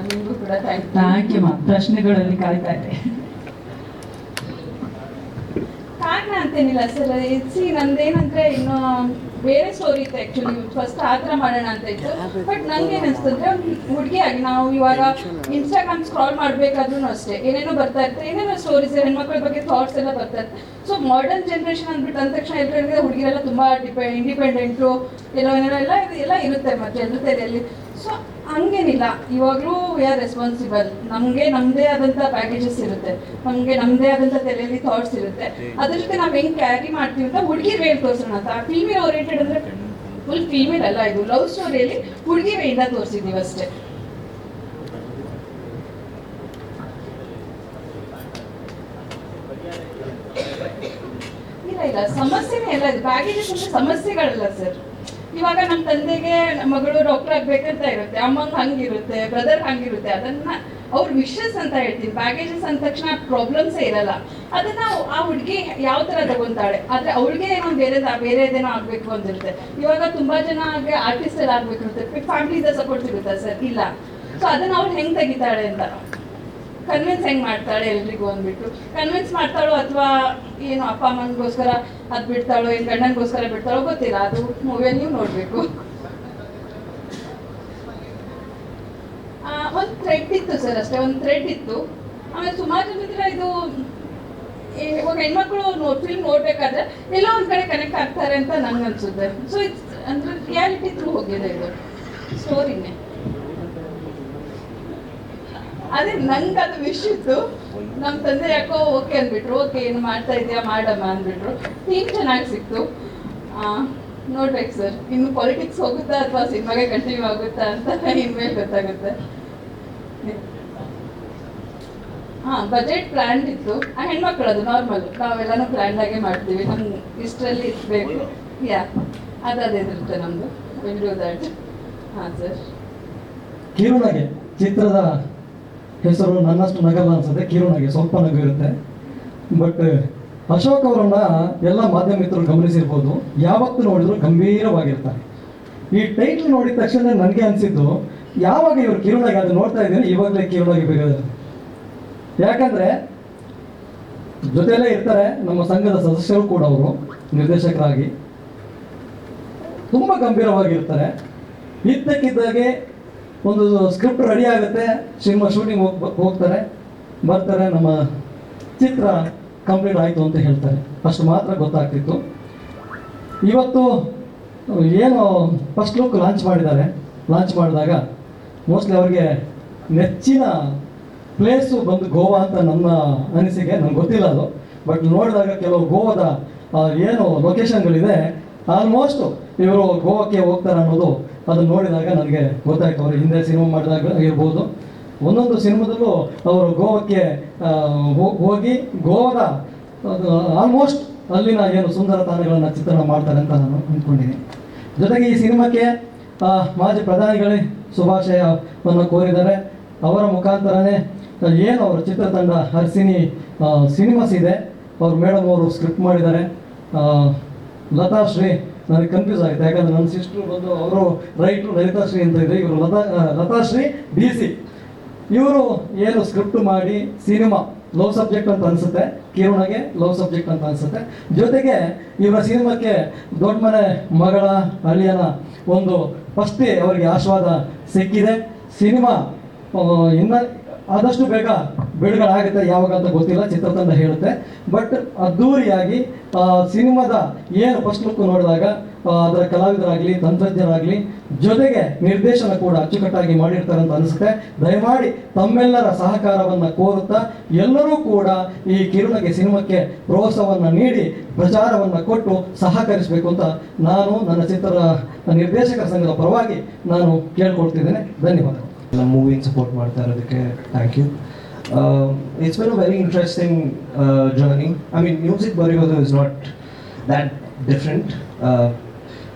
Speaker 3: ನಿಮಗೂ ಕೂಡ
Speaker 1: ಥ್ಯಾಂಕ್ ಯು ಮ್ಯಾಮ್. ಪ್ರಶ್ನೆಗಳಲ್ಲಿ ಕಾಯ್ತಾ ಇದೆ.
Speaker 3: ಕಾರಣ ಅಂತೇನಿಲ್ಲ ಸರ್, ನಂದೇನಂದ್ರೆ ಇನ್ನು ಬೇರೆ ಸ್ಟೋರಿ ಇತ್ತು ಆ್ಯಕ್ಚುಲಿ. ಫಸ್ಟ್ ಆ ಥರ ಮಾಡೋಣ ಅಂತ ಇತ್ತು. ಬಟ್ ನನಗೇನು ಅನಿಸ್ತಂದ್ರೆ, ಒಂದು ಹುಡುಗಿಯಾಗಿ ನಾವು ಇವಾಗ ಇನ್ಸ್ಟಾಗ್ರಾಮ್ ಸ್ಕ್ರಾಲ್ ಮಾಡಬೇಕಾದ್ರೂ ಅಷ್ಟೇ ಏನೇನೋ ಬರ್ತಾ ಇರ್ತದೆ, ಏನೇನೋ ಸ್ಟೋರೀಸ್ ಹೆಣ್ಮಕ್ಳ ಬಗ್ಗೆ ಥಾಟ್ಸ್ ಎಲ್ಲ ಬರ್ತಾ ಇರ್ತದೆ. ಸೊ ಮಾಡರ್ನ್ ಜನ್ರೇಷನ್ ಅಂದ್ಬಿಟ್ಟು ಅಂದ ತಕ್ಷಣ ಎಲ್ಲರಿಗೆ ಹುಡುಗಿರೆಲ್ಲ ತುಂಬ ಇಂಡಿಪೆಂಡೆಂಟು ಎಲ್ಲ ಇರುತ್ತೆ ಮತ್ತೆ ಎಲ್ಲರ ತಲೆಯಲ್ಲಿ. ಸೊ ಹಂಗೇನಿಲ್ಲ, ಇವಾಗಲೂ ವಿ ಆರ್ ರೆಸ್ಪಾನ್ಸಿಬಲ್. ನಮಗೆ ನಮ್ಮದೇ ಆದಂಥ ಪ್ಯಾಕೇಜಸ್ ಇರುತ್ತೆ, ನಮಗೆ ನಮ್ಮದೇ ಆದಂಥ ತಲೆಯಲ್ಲಿ ಥಾಟ್ಸ್ ಇರುತ್ತೆ. ಅದ್ರ ಜೊತೆ ನಾವು ಹೆಂಗೆ ಕ್ಯಾರಿ ಮಾಡ್ತೀವಿ ಅಂತ ಹುಡುಗಿರ್ ವೇಲ್ ತೋರಿಸೋಣ ಅಂತ. ಫೀಮೇಲ್ ಓರಿಯೆಂಟೆಡ್ ಅಂದರೆ ಫುಲ್ ಫೀಮೇಲ್ ಅಲ್ಲ, ಇದು ಲವ್ ಸ್ಟೋರಿಯಲ್ಲಿ ಹುಡುಗಿ ವೇಯಿಂದ ತೋರಿಸಿದ್ದೀವಿ ಅಷ್ಟೇ. ಇಲ್ಲ ಸಮಸ್ಯೆನೇ ಎಲ್ಲ ಇದು. ಪ್ಯಾಕೇಜಸ್ ಅಂದರೆ ಸಮಸ್ಯೆಗಳಲ್ಲ ಸರ್. ಇವಾಗ ನಮ್ಮ ತಂದೆಗೆ ಮಗಳು ಡಾಕ್ಟರ್ ಆಗ್ಬೇಕಂತ ಇರುತ್ತೆ, ಅಮ್ಮಂಗೆ ಹಂಗಿರುತ್ತೆ, ಬ್ರದರ್ ಹಂಗಿರುತ್ತೆ. ಅದನ್ನ ಅವ್ರ ವಿಶಸ್ ಅಂತ ಹೇಳ್ತೀನಿ. ಪ್ಯಾಕೇಜಸ್ ಅಂದ ತಕ್ಷಣ ಪ್ರಾಬ್ಲಮ್ಸೇ ಇರಲ್ಲ. ಅದನ್ನ ಆ ಹುಡುಗಿ ಯಾವ ಥರ ತಗೊಂತಾಳೆ, ಆದರೆ ಅವಳಿಗೆ ಏನೋ ಬೇರೆದೇನೋ ಆಗಬೇಕು ಅಂತಿರುತ್ತೆ. ಇವಾಗ ತುಂಬ ಜನ ಆರ್ಟಿಸ್ಟ್ ಎಲ್ಲ ಆಗ್ಬೇಕಿರುತ್ತೆ, ಫ್ಯಾಮಿಲಿದ ಸಪೋರ್ಟ್ ಸಿಗುತ್ತೆ ಸರ್, ಇಲ್ಲ. ಸೊ ಅದನ್ನ ಅವ್ಳು ಹೆಂಗೆ ತೆಗಿತಾಳೆ ಅಂತ, ಕನ್ವಿನ್ಸ್ ಹೆಂಗೆ ಮಾಡ್ತಾಳೆ ಎಲ್ರಿಗೂ ಅಂದ್ಬಿಟ್ಟು. ಕನ್ವಿನ್ಸ್ ಮಾಡ್ತಾಳೋ ಅಥವಾ ಏನು ಅಪ್ಪ ಅಮ್ಮನಿಗೋಸ್ಕರ ಅದು ಬಿಡ್ತಾಳೋ, ಏನು ಗಂಡನಿಗೋಸ್ಕರ ಬಿಡ್ತಾಳೋ ಗೊತ್ತಿಲ್ಲ. ಅದು ಮೂವಿಯಲ್ಲಿ ನೀವು ನೋಡಬೇಕು. ಒಂದು ಥ್ರೆಡ್ ಇತ್ತು ಸರ್ ಅಷ್ಟೇ, ಒಂದು ಥ್ರೆಡ್ ಇತ್ತು. ಆಮೇಲೆ ಸುಮಾರು ಜನ ಇದು ಇವಾಗ ಹೆಣ್ಮಕ್ಳು ಫಿಲ್ಮ್ ನೋಡ್ಬೇಕಾದ್ರೆ ಎಲ್ಲೋ ಒಂದು ಕಡೆ ಕನೆಕ್ಟ್ ಆಗ್ತಾರೆ ಅಂತ ನಂಗೆ ಅನ್ಸುತ್ತೆ. ಸೊ ಇಟ್ಸ್ ಅಂದರೆ ರಿಯಾಲಿಟಿ ಥ್ರೂ ಹೋಗಿದೆ ಇದು ಸ್ಟೋರಿನೇ. ಅದೇ ನಂಗೆ ಅದು ವಿಶ್ ಇತ್ತು. ನಮ್ಮ ತಂದೆ ಯಾಕೋ ಓಕೆ ಅಂದ್ಬಿಟ್ರು, ಓಕೆ ಏನು ಮಾಡ್ತಾ ಇದೆಯಾ ಮಾಡಮ್ಮ ಅಂದ್ಬಿಟ್ರು. ಟೀಮ್ ಚೆನ್ನಾಗಿ ಸಿಕ್ತು. ನೋಡ್ಬೇಕು ಸರ್, ಇನ್ನು ಪಾಲಿಟಿಕ್ಸ್ ಹೋಗುತ್ತಾ ಅಥವಾ ಸಿನಿಮಾಗೆ ಕಂಟಿನ್ಯೂ ಆಗುತ್ತಾ ಅಂತ ಇನ್ಮೇಲೆ ಗೊತ್ತಾಗುತ್ತೆ. ಬಜೆಟ್ ಪ್ಲ್ಯಾನ್ ಇತ್ತು. ಹೆಣ್ಮಕ್ಳದು ನಾರ್ಮಲ್, ನಾವೆಲ್ಲನೂ ಪ್ಲ್ಯಾನ್ ಆಗೇ ಮಾಡ್ತೀವಿ. ನಮ್ಗೆ ಇಷ್ಟರಲ್ಲಿ ಇರಬೇಕು, ಅದಿರುತ್ತೆ ನಮ್ಮದು. Will do that. ಹಾಂ ಸರ್.
Speaker 7: ಕಿರುನಗೆ ಚಿತ್ರದ ಹೆಸರು ನನ್ನಷ್ಟು ನಗಲ್ಲ ಅನ್ಸುತ್ತೆ, ಕಿರುನಗೆ ಸ್ವಲ್ಪ ನಗು ಇರುತ್ತೆ. ಬಟ್ ಅಶೋಕ್ ಅವರನ್ನ ಎಲ್ಲ ಮಾಧ್ಯಮ ಮಿತ್ರರು ಗಮನಿಸಿರ್ಬೋದು, ಯಾವತ್ತು ನೋಡಿದ್ರು ಗಂಭೀರವಾಗಿರ್ತಾರೆ. ಈ ಟೈಟ್ಲ್ ನೋಡಿದ ತಕ್ಷಣ ನನಗೆ ಅನಿಸಿದ್ದು, ಯಾವಾಗ ಇವರು ಕಿರುನಗೆ ಅದು ನೋಡ್ತಾ ಇದ್ದೀನಿ, ಇವಾಗಲೇ ಕಿರುನಗೆ ಬೇಕಾದ್ರೆ. ಯಾಕಂದರೆ ಜೊತೆಯಲ್ಲೇ ಇರ್ತಾರೆ ನಮ್ಮ ಸಂಘದ ಸದಸ್ಯರು ಕೂಡ, ಅವರು ನಿರ್ದೇಶಕರಾಗಿ ತುಂಬ ಗಂಭೀರವಾಗಿರ್ತಾರೆ. ಇದ್ದಕ್ಕಿದ್ದಾಗೆ ಒಂದು ಸ್ಕ್ರಿಪ್ಟ್ ರೆಡಿ ಆಗುತ್ತೆ, ಸಿನಿಮಾ ಶೂಟಿಂಗ್ ಹೋಗ್ತಾರೆ, ಬರ್ತಾರೆ, ನಮ್ಮ ಚಿತ್ರ ಕಂಪ್ಲೀಟ್ ಆಯಿತು ಅಂತ ಹೇಳ್ತಾರೆ. ಅಷ್ಟು ಮಾತ್ರ ಗೊತ್ತಾಗ್ತಿತ್ತು. ಇವತ್ತು ಏನು ಫಸ್ಟ್ ಲುಕ್ ಲಾಂಚ್ ಮಾಡಿದ್ದಾರೆ, ಲಾಂಚ್ ಮಾಡಿದಾಗ ಮೋಸ್ಟ್ಲಿ ಅವ್ರಿಗೆ ನೆಚ್ಚಿನ ಪ್ಲೇಸು ಬಂದು ಗೋವಾ ಅಂತ ನನ್ನ ಅನಿಸಿಕೆ. ನನಗೆ ಗೊತ್ತಿಲ್ಲ ಅದು, ಬಟ್ ನೋಡಿದಾಗ ಕೆಲವು ಗೋವಾದ ಏನು ಲೊಕೇಶನ್ಗಳಿದೆ, ಆಲ್ಮೋಸ್ಟ್ ಇವರು ಗೋವಾಕ್ಕೆ ಹೋಗ್ತಾರೆ ಅನ್ನೋದು ಅದನ್ನು ನೋಡಿದಾಗ ನನಗೆ ಗೊತ್ತಾಯ್ತು ಅವರು ಹಿಂದೆ ಸಿನಿಮಾ ಮಾಡಿದಾಗ ಇರ್ಬೋದು. ಒಂದೊಂದು ಸಿನಿಮಾದಲ್ಲೂ ಅವರು ಗೋವಾಕ್ಕೆ ಹೋಗಿ ಗೋವಾದ ಆಲ್ಮೋಸ್ಟ್ ಅಲ್ಲಿನ ಏನು ಸುಂದರ ತಾಣಗಳನ್ನು ಚಿತ್ರಣ ಮಾಡ್ತಾರೆ ಅಂತ ನಾನು ಅಂದ್ಕೊಂಡಿದ್ದೀನಿ. ಜೊತೆಗೆ ಈ ಸಿನಿಮಾಕ್ಕೆ ಮಾಜಿ ಪ್ರಧಾನಿಗಳೇ ಶುಭಾಶಯವನ್ನು ಕೋರಿದ್ದಾರೆ. ಅವರ ಮುಖಾಂತರನೇ ಏನು ಅವರ ಚಿತ್ರತಂಡ ಹರ್ಸಿನಿ ಸಿನಿಮಾಸ್ ಇದೆ, ಅವ್ರು ಮೇಡಮ್ ಅವರು ಸ್ಕ್ರಿಪ್ಟ್ ಮಾಡಿದ್ದಾರೆ. ಲತಾ ಶ್ರೀ ನನಗೆ ಕನ್ಫ್ಯೂಸ್ ಆಗುತ್ತೆ, ಯಾಕಂದರೆ ನನ್ನ ಸಿಸ್ಟ್ರು ಬಂದು ಅವರು ರೈಟ್ರು ಲಲಿತಾ ಶ್ರೀ ಅಂತ ಇದೆ, ಇವರು ಲತಾ ಶ್ರೀ DC. ಇವರು ಏನು ಸ್ಕ್ರಿಪ್ಟ್ ಮಾಡಿ ಸಿನಿಮಾ ಲವ್ ಸಬ್ಜೆಕ್ಟ್ ಅಂತ ಅನಿಸುತ್ತೆ, ಕಿರುಣಗೆ ಲವ್ ಸಬ್ಜೆಕ್ಟ್ ಅಂತ ಅನಿಸುತ್ತೆ. ಜೊತೆಗೆ ಇವರ ಸಿನಿಮಾಕ್ಕೆ ದೊಡ್ಡ ಮನೆ ಮಗಳ ಅಳಿಯನ ಒಂದು ಫಸ್ಟೇ ಅವರಿಗೆ ಆಶೀರ್ವಾದ ಸಿಕ್ಕಿದೆ. ಸಿನಿಮಾ ಇನ್ನು ಆದಷ್ಟು ಬೇಗ ಬಿಡುಗಡೆ ಯಾವಾಗ ಅಂತ ಗೊತ್ತಿಲ್ಲ, ಚಿತ್ರತಂಡ ಹೇಳುತ್ತೆ. ಬಟ್ ಅದ್ದೂರಿಯಾಗಿ ಸಿನಿಮಾದ ಏನು ಫಸ್ಟ್ ಲುಕ್ ನೋಡಿದಾಗ ಅದರ ಕಲಾವಿದರಾಗಲಿ ತಂತ್ರಜ್ಞರಾಗಲಿ ಜೊತೆಗೆ ನಿರ್ದೇಶನ ಕೂಡ ಅಚ್ಚುಕಟ್ಟಾಗಿ ಮಾಡಿರ್ತಾರೆ ಅಂತ ಅನಿಸುತ್ತೆ. ದಯಮಾಡಿ ತಮ್ಮೆಲ್ಲರ ಸಹಕಾರವನ್ನು ಕೋರುತ್ತಾ ಎಲ್ಲರೂ ಕೂಡ ಈ ಕಿರುನಗೆ ಸಿನಿಮಾಕ್ಕೆ ಪ್ರೋತ್ಸಾಹವನ್ನು ನೀಡಿ ಪ್ರಚಾರವನ್ನು ಕೊಟ್ಟು ಸಹಕರಿಸಬೇಕು ಅಂತ ನಾನು ನನ್ನ ಚಿತ್ರ ನಿರ್ದೇಶಕರ ಸಂಘದ ಪರವಾಗಿ ನಾನು ಕೇಳ್ಕೊಳ್ತಿದ್ದೇನೆ. ಧನ್ಯವಾದಗಳು.
Speaker 8: ಮೂವಿನ ಸಪೋರ್ಟ್ ಮಾಡ್ತಾ ಇರೋದಕ್ಕೆ thank you. It's been a very interesting journey. I mean music ಬರೆಯೋದು is not that different.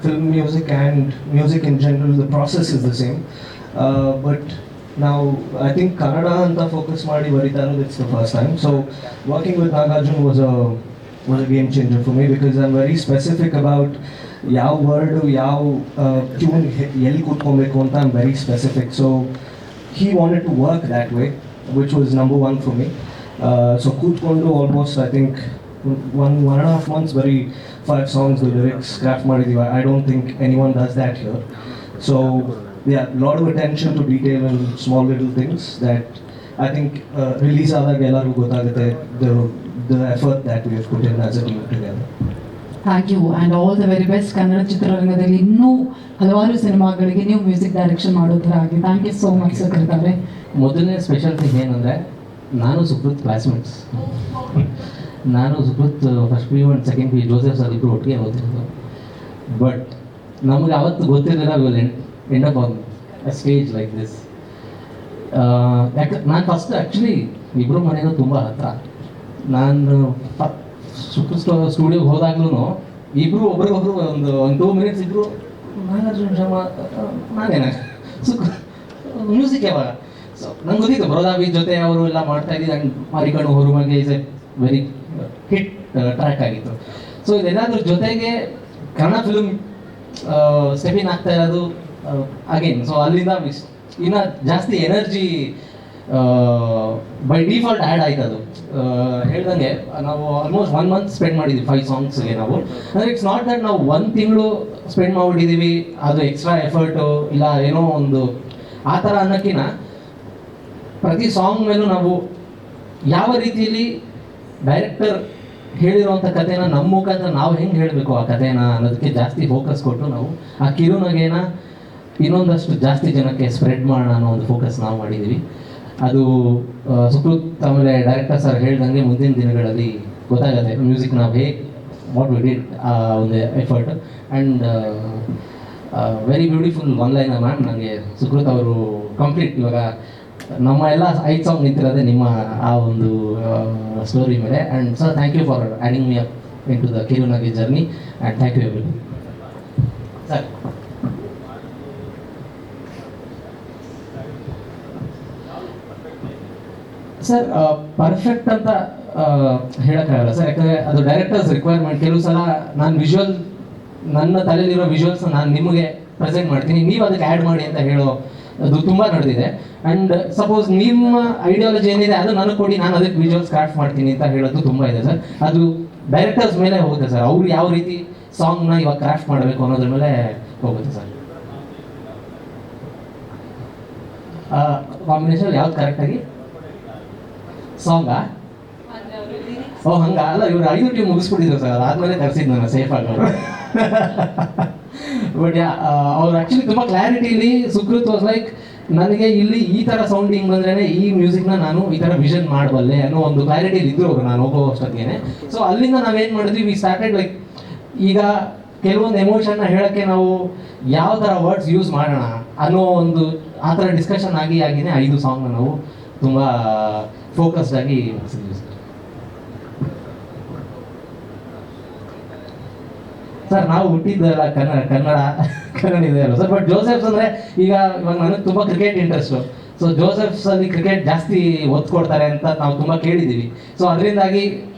Speaker 8: Film music and music in general, the process is the same. But now I think Kannada anta focus ಮಾಡಿ ಬರಿತಾ ಇರೋದು it's the first time. So working with Nagarjun was a game changer for me because I'm very specific about ಯಾವ word ಯಾವ tune ಎಲ್ಲಿ ಕೂತ್ಕೊಬೇಕು ಅಂತ I'm very specific. So he wanted to work that way, which was number one for me. So ಕೂತ್ಕೊಂಡು almost I think one and a half months very 5 songs, the lyrics craft ಮಾಡಿದೀವಿ. I don't think anyone does that here. So yeah, lot of attention to detail and small little things that I think release ಆದಾಗ ಎಲ್ಲರಿಗೂ ಗೊತ್ತಾಗುತ್ತೆ the effort that we have put in as a team together.
Speaker 1: Thank you and all the very best. Kannada ಚಿತ್ರರಂಗದಲ್ಲಿ ಇನ್ನೂ ಹಲವಾರು ಸಿನಿಮಾಗಳಿಗೆ ನೀವು music direction ಮಾಡೋ ಥರ ಆಗಿ thank you so much sir.
Speaker 2: ಮೊದಲನೇ ಸ್ಪೆಷಲ್ ಥಿಂಗ್ ಏನಂದರೆ ನಾನು ಸುಕೃತ್ ಕ್ಲಾಸ್ಮೇಟ್ಸ್. ನಾನು Sukruth first PU and second PU Joseph sir ಇಬ್ಬರು ಒಟ್ಟಿಗೆ ಓದ್ತಿರೋದು. ಬಟ್ ನಮಗೆ ಅವತ್ತು ಗೊತ್ತಿರಲಿಲ್ಲ will end up on a stage like this. ಯಾಕೆ ನಾನು ಫಸ್ಟ್ ಆ್ಯಕ್ಚುಲಿ ಇಬ್ಬರು ಮನೆಯೂ ತುಂಬ ಹತ್ತಿರ. ನಾನು ಸುಕೃತ್ ಸ್ಟುಡಿಯೋಗೆ ಹೋದಾಗ್ಲೂ ಇಬ್ಬರು ಒಬ್ರಿಗೊಬ್ರು ಒಂದು 2 minutes ಇಬ್ಬರು ನಾನೇನ ಮ್ಯೂಸಿಕ್ ಯಾವಾಗ. ಸೊ ನಂಗೆ ಗೊತ್ತಿತ್ತು ಬರೋದಾವಿ ಜೊತೆ ಅವರು ಎಲ್ಲ ಮಾಡ್ತಾ ಇದ್ದಿದ್ದು. And Marikannu Horamage is a very hit track ಆಗಿತ್ತು. ಸೊ ಇದೆಲ್ಲದ್ರ ಜೊತೆಗೆ ಕನ್ನಡ ಫಿಲ್ಮ್ ಸ್ಟೆಪಿನ್ ಆಗ್ತಾ ಇರೋದು ಅಗೇನ್. ಸೊ ಅಲ್ಲಿಂದ ಇನ್ನು ಜಾಸ್ತಿ ಎನರ್ಜಿ ಬೈ ಡಿಫಾಲ್ಟ್ ಆ್ಯಡ್ ಆಯ್ತು. ಅದು ಹೇಳ್ದಂಗೆ ನಾವು ಆಲ್ಮೋಸ್ಟ್ 1 month ಸ್ಪೆಂಡ್ ಮಾಡಿದ್ವಿ 5 ಸಾಂಗ್ಸ್ಗೆ ನಾವು. ಅಂದರೆ ಇಟ್ಸ್ ನಾಟ್ ದಟ್ ನಾವು 1 ತಿಂಗಳು ಸ್ಪೆಂಡ್ ಮಾಡಿಬಿಟ್ಟಿದ್ದೀವಿ ಅದು ಎಕ್ಸ್ಟ್ರಾ ಎಫರ್ಟು ಇಲ್ಲ ಏನೋ ಒಂದು ಆ ಥರ ಅನ್ನೋಕ್ಕಿಂತ ಪ್ರತಿ ಸಾಂಗ್ ಮೇಲೂ ನಾವು ಯಾವ ರೀತಿಯಲ್ಲಿ ಡೈರೆಕ್ಟರ್ ಹೇಳಿರುವಂಥ ಕಥೆನ ನಮ್ಮ ಮುಖಾಂತರ ನಾವು ಹೆಂಗೆ ಹೇಳಬೇಕು ಆ ಕಥೆನ ಅನ್ನೋದಕ್ಕೆ ಜಾಸ್ತಿ ಫೋಕಸ್ ಕೊಟ್ಟು ನಾವು ಆ ಕಿರುನಗೆನ ಇನ್ನೊಂದಷ್ಟು ಜಾಸ್ತಿ ಜನಕ್ಕೆ ಸ್ಪ್ರೆಡ್ ಮಾಡೋಣ ಅನ್ನೋ ಒಂದು ಫೋಕಸ್ ನಾವು ಮಾಡಿದ್ದೀವಿ. ಅದು ಸುಕೃತ್ ಆಮೇಲೆ ಡೈರೆಕ್ಟರ್ ಸರ್ ಹೇಳ್ದಂಗೆ ಮುಂದಿನ ದಿನಗಳಲ್ಲಿ ಗೊತ್ತಾಗುತ್ತೆ ಮ್ಯೂಸಿಕ್ ನಾವು ಹೇಗೆ ವಾಟ್ ವಿ ಡಿಡ್ ಆ ಒಂದು effort. And very beautiful one line ma'am. ನನಗೆ ಸುಕೃತ್ ಅವರು ಕಂಪ್ಲೀಟ್ ಇವಾಗ ನಮ್ಮ ಎಲ್ಲ 5 ಸಾಂಗ್ ನಿಂತಿರೋದೆ ನಿಮ್ಮ ಆ ಒಂದು ಸ್ಟೋರಿ ಮೇಲೆ. And sir thank you for adding me up in to the Kirunage journey and thank you every sir. Sir perfect ಅಂತ ಹೇಳೋಕ್ಕಾಗಲ್ಲ ಸರ್, ಯಾಕಂದರೆ ಅದು ಡೈರೆಕ್ಟರ್ಸ್ ರಿಕ್ವೈರ್ಮೆಂಟ್. ಕೆಲವು ಸಲ ನಾನು ವಿಜುವಲ್ ನನ್ನ ತಲೆಯಲ್ಲಿರೋ ವಿಜುವಲ್ಸ್ ನಾನು ನಿಮಗೆ ಪ್ರೆಸೆಂಟ್ ಮಾಡ್ತೀನಿ, ನೀವು ಅದಕ್ಕೆ ಆ್ಯಡ್ ಮಾಡಿ ಅಂತ ಹೇಳೋ ಅದು ತುಂಬ ನಡೆದಿದೆ. ಆ್ಯಂಡ್ ಸಪೋಸ್ ನಿಮ್ಮ ಐಡಿಯಾಲಜಿ ಏನಿದೆ ಅದು ನನಗೆ ಕೊಡಿ, ನಾನು ಅದಕ್ಕೆ ವಿಜುವಲ್ಸ್ ಕ್ರಾಫ್ಟ್ ಮಾಡ್ತೀನಿ ಅಂತ ಹೇಳೋದು ತುಂಬ ಇದೆ ಸರ್. ಅದು ಡೈರೆಕ್ಟರ್ಸ್ ಮೇಲೆ ಹೋಗುತ್ತೆ ಸರ್, ಅವ್ರು ಯಾವ ರೀತಿ ಸಾಂಗ್ನ ಇವಾಗ ಕ್ರಾಫ್ಟ್ ಮಾಡಬೇಕು ಅನ್ನೋದ್ರ ಮೇಲೆ ಹೋಗುತ್ತೆ ಸರ್. ಕಾಂಬಿನೇಷನ್ ಯಾವ್ದು ಕರೆಕ್ಟಾಗಿ ಸಾಂಗಾ? ಓ ಹಂಗ ಅಲ್ಲ, ಇವ್ರು 5 ಟೀಮ್ ಮುಗಿಸ್ಬಿಟ್ಟಿದ್ರು ಸರ್, ಅದಾದ್ಮೇಲೆ ಕರ್ಸಿದ್ದು ನಾನು ಸೇಫ್ ಆಗಿ. ಬಟ್ ಅವ್ರು ಆ್ಯಕ್ಚುಲಿ ತುಂಬ ಕ್ಲಾರಿಟಿಲಿ ಸುಕೃತ್ ವಾಸ್ ಲೈಕ್ ನನಗೆ ಇಲ್ಲಿ ಈ ಥರ ಸೌಂಡಿಂಗ್ ಬಂದ್ರೇ ಈ ಮ್ಯೂಸಿಕ್ನ ನಾನು ಈ ಥರ ವಿಷನ್ ಮಾಡಬಲ್ಲೆ ಅನ್ನೋ ಒಂದು ಕ್ಲಾರಿಟಿಲಿ ಇದ್ರು ಅವರು ನಾನು ಹೋಗೋ ಅಷ್ಟೊತ್ತಿಗೆ. ಸೊ ಅಲ್ಲಿಂದ ನಾವೇನು ಮಾಡಿದ್ವಿ, ವಿ ಸ್ಟಾರ್ಟೆಡ್ ಲೈಕ್ ಈಗ
Speaker 8: ಕೆಲವೊಂದು ಎಮೋಷನ್ನ ಹೇಳೋಕ್ಕೆ ನಾವು ಯಾವ ಥರ ವರ್ಡ್ಸ್ ಯೂಸ್ ಮಾಡೋಣ ಅನ್ನೋ ಒಂದು ಆ ಥರ ಡಿಸ್ಕಷನ್ ಆಗಿನೇ 5 ಸಾಂಗ್ನ ನಾವು ತುಂಬ ಫೋಕಸ್ಡ್ ಆಗಿ ಮಾಡಿಸಿದ್ವಿ ಸರ್. ನಾವು ಹುಟ್ಟಿದ್ದಲ್ಲ ಕನ್ನಡ ಇದೆಯಲ್ಲ ಸರ್. ಬಟ್ ಜೋಸೆಫ್ಸ್ ಅಂದರೆ ಇವಾಗ ನನಗೆ ತುಂಬ ಕ್ರಿಕೆಟ್ ಇಂಟ್ರೆಸ್ಟು. ಸೊ ಜೋಸೆಫ್ಸಲ್ಲಿ ಕ್ರಿಕೆಟ್ ಜಾಸ್ತಿ ಒತ್ತು ಕೊಡ್ತಾರೆ ಅಂತ ನಾವು ತುಂಬ ಕೇಳಿದ್ದೀವಿ. ಸೊ ಅದರಿಂದಾಗಿ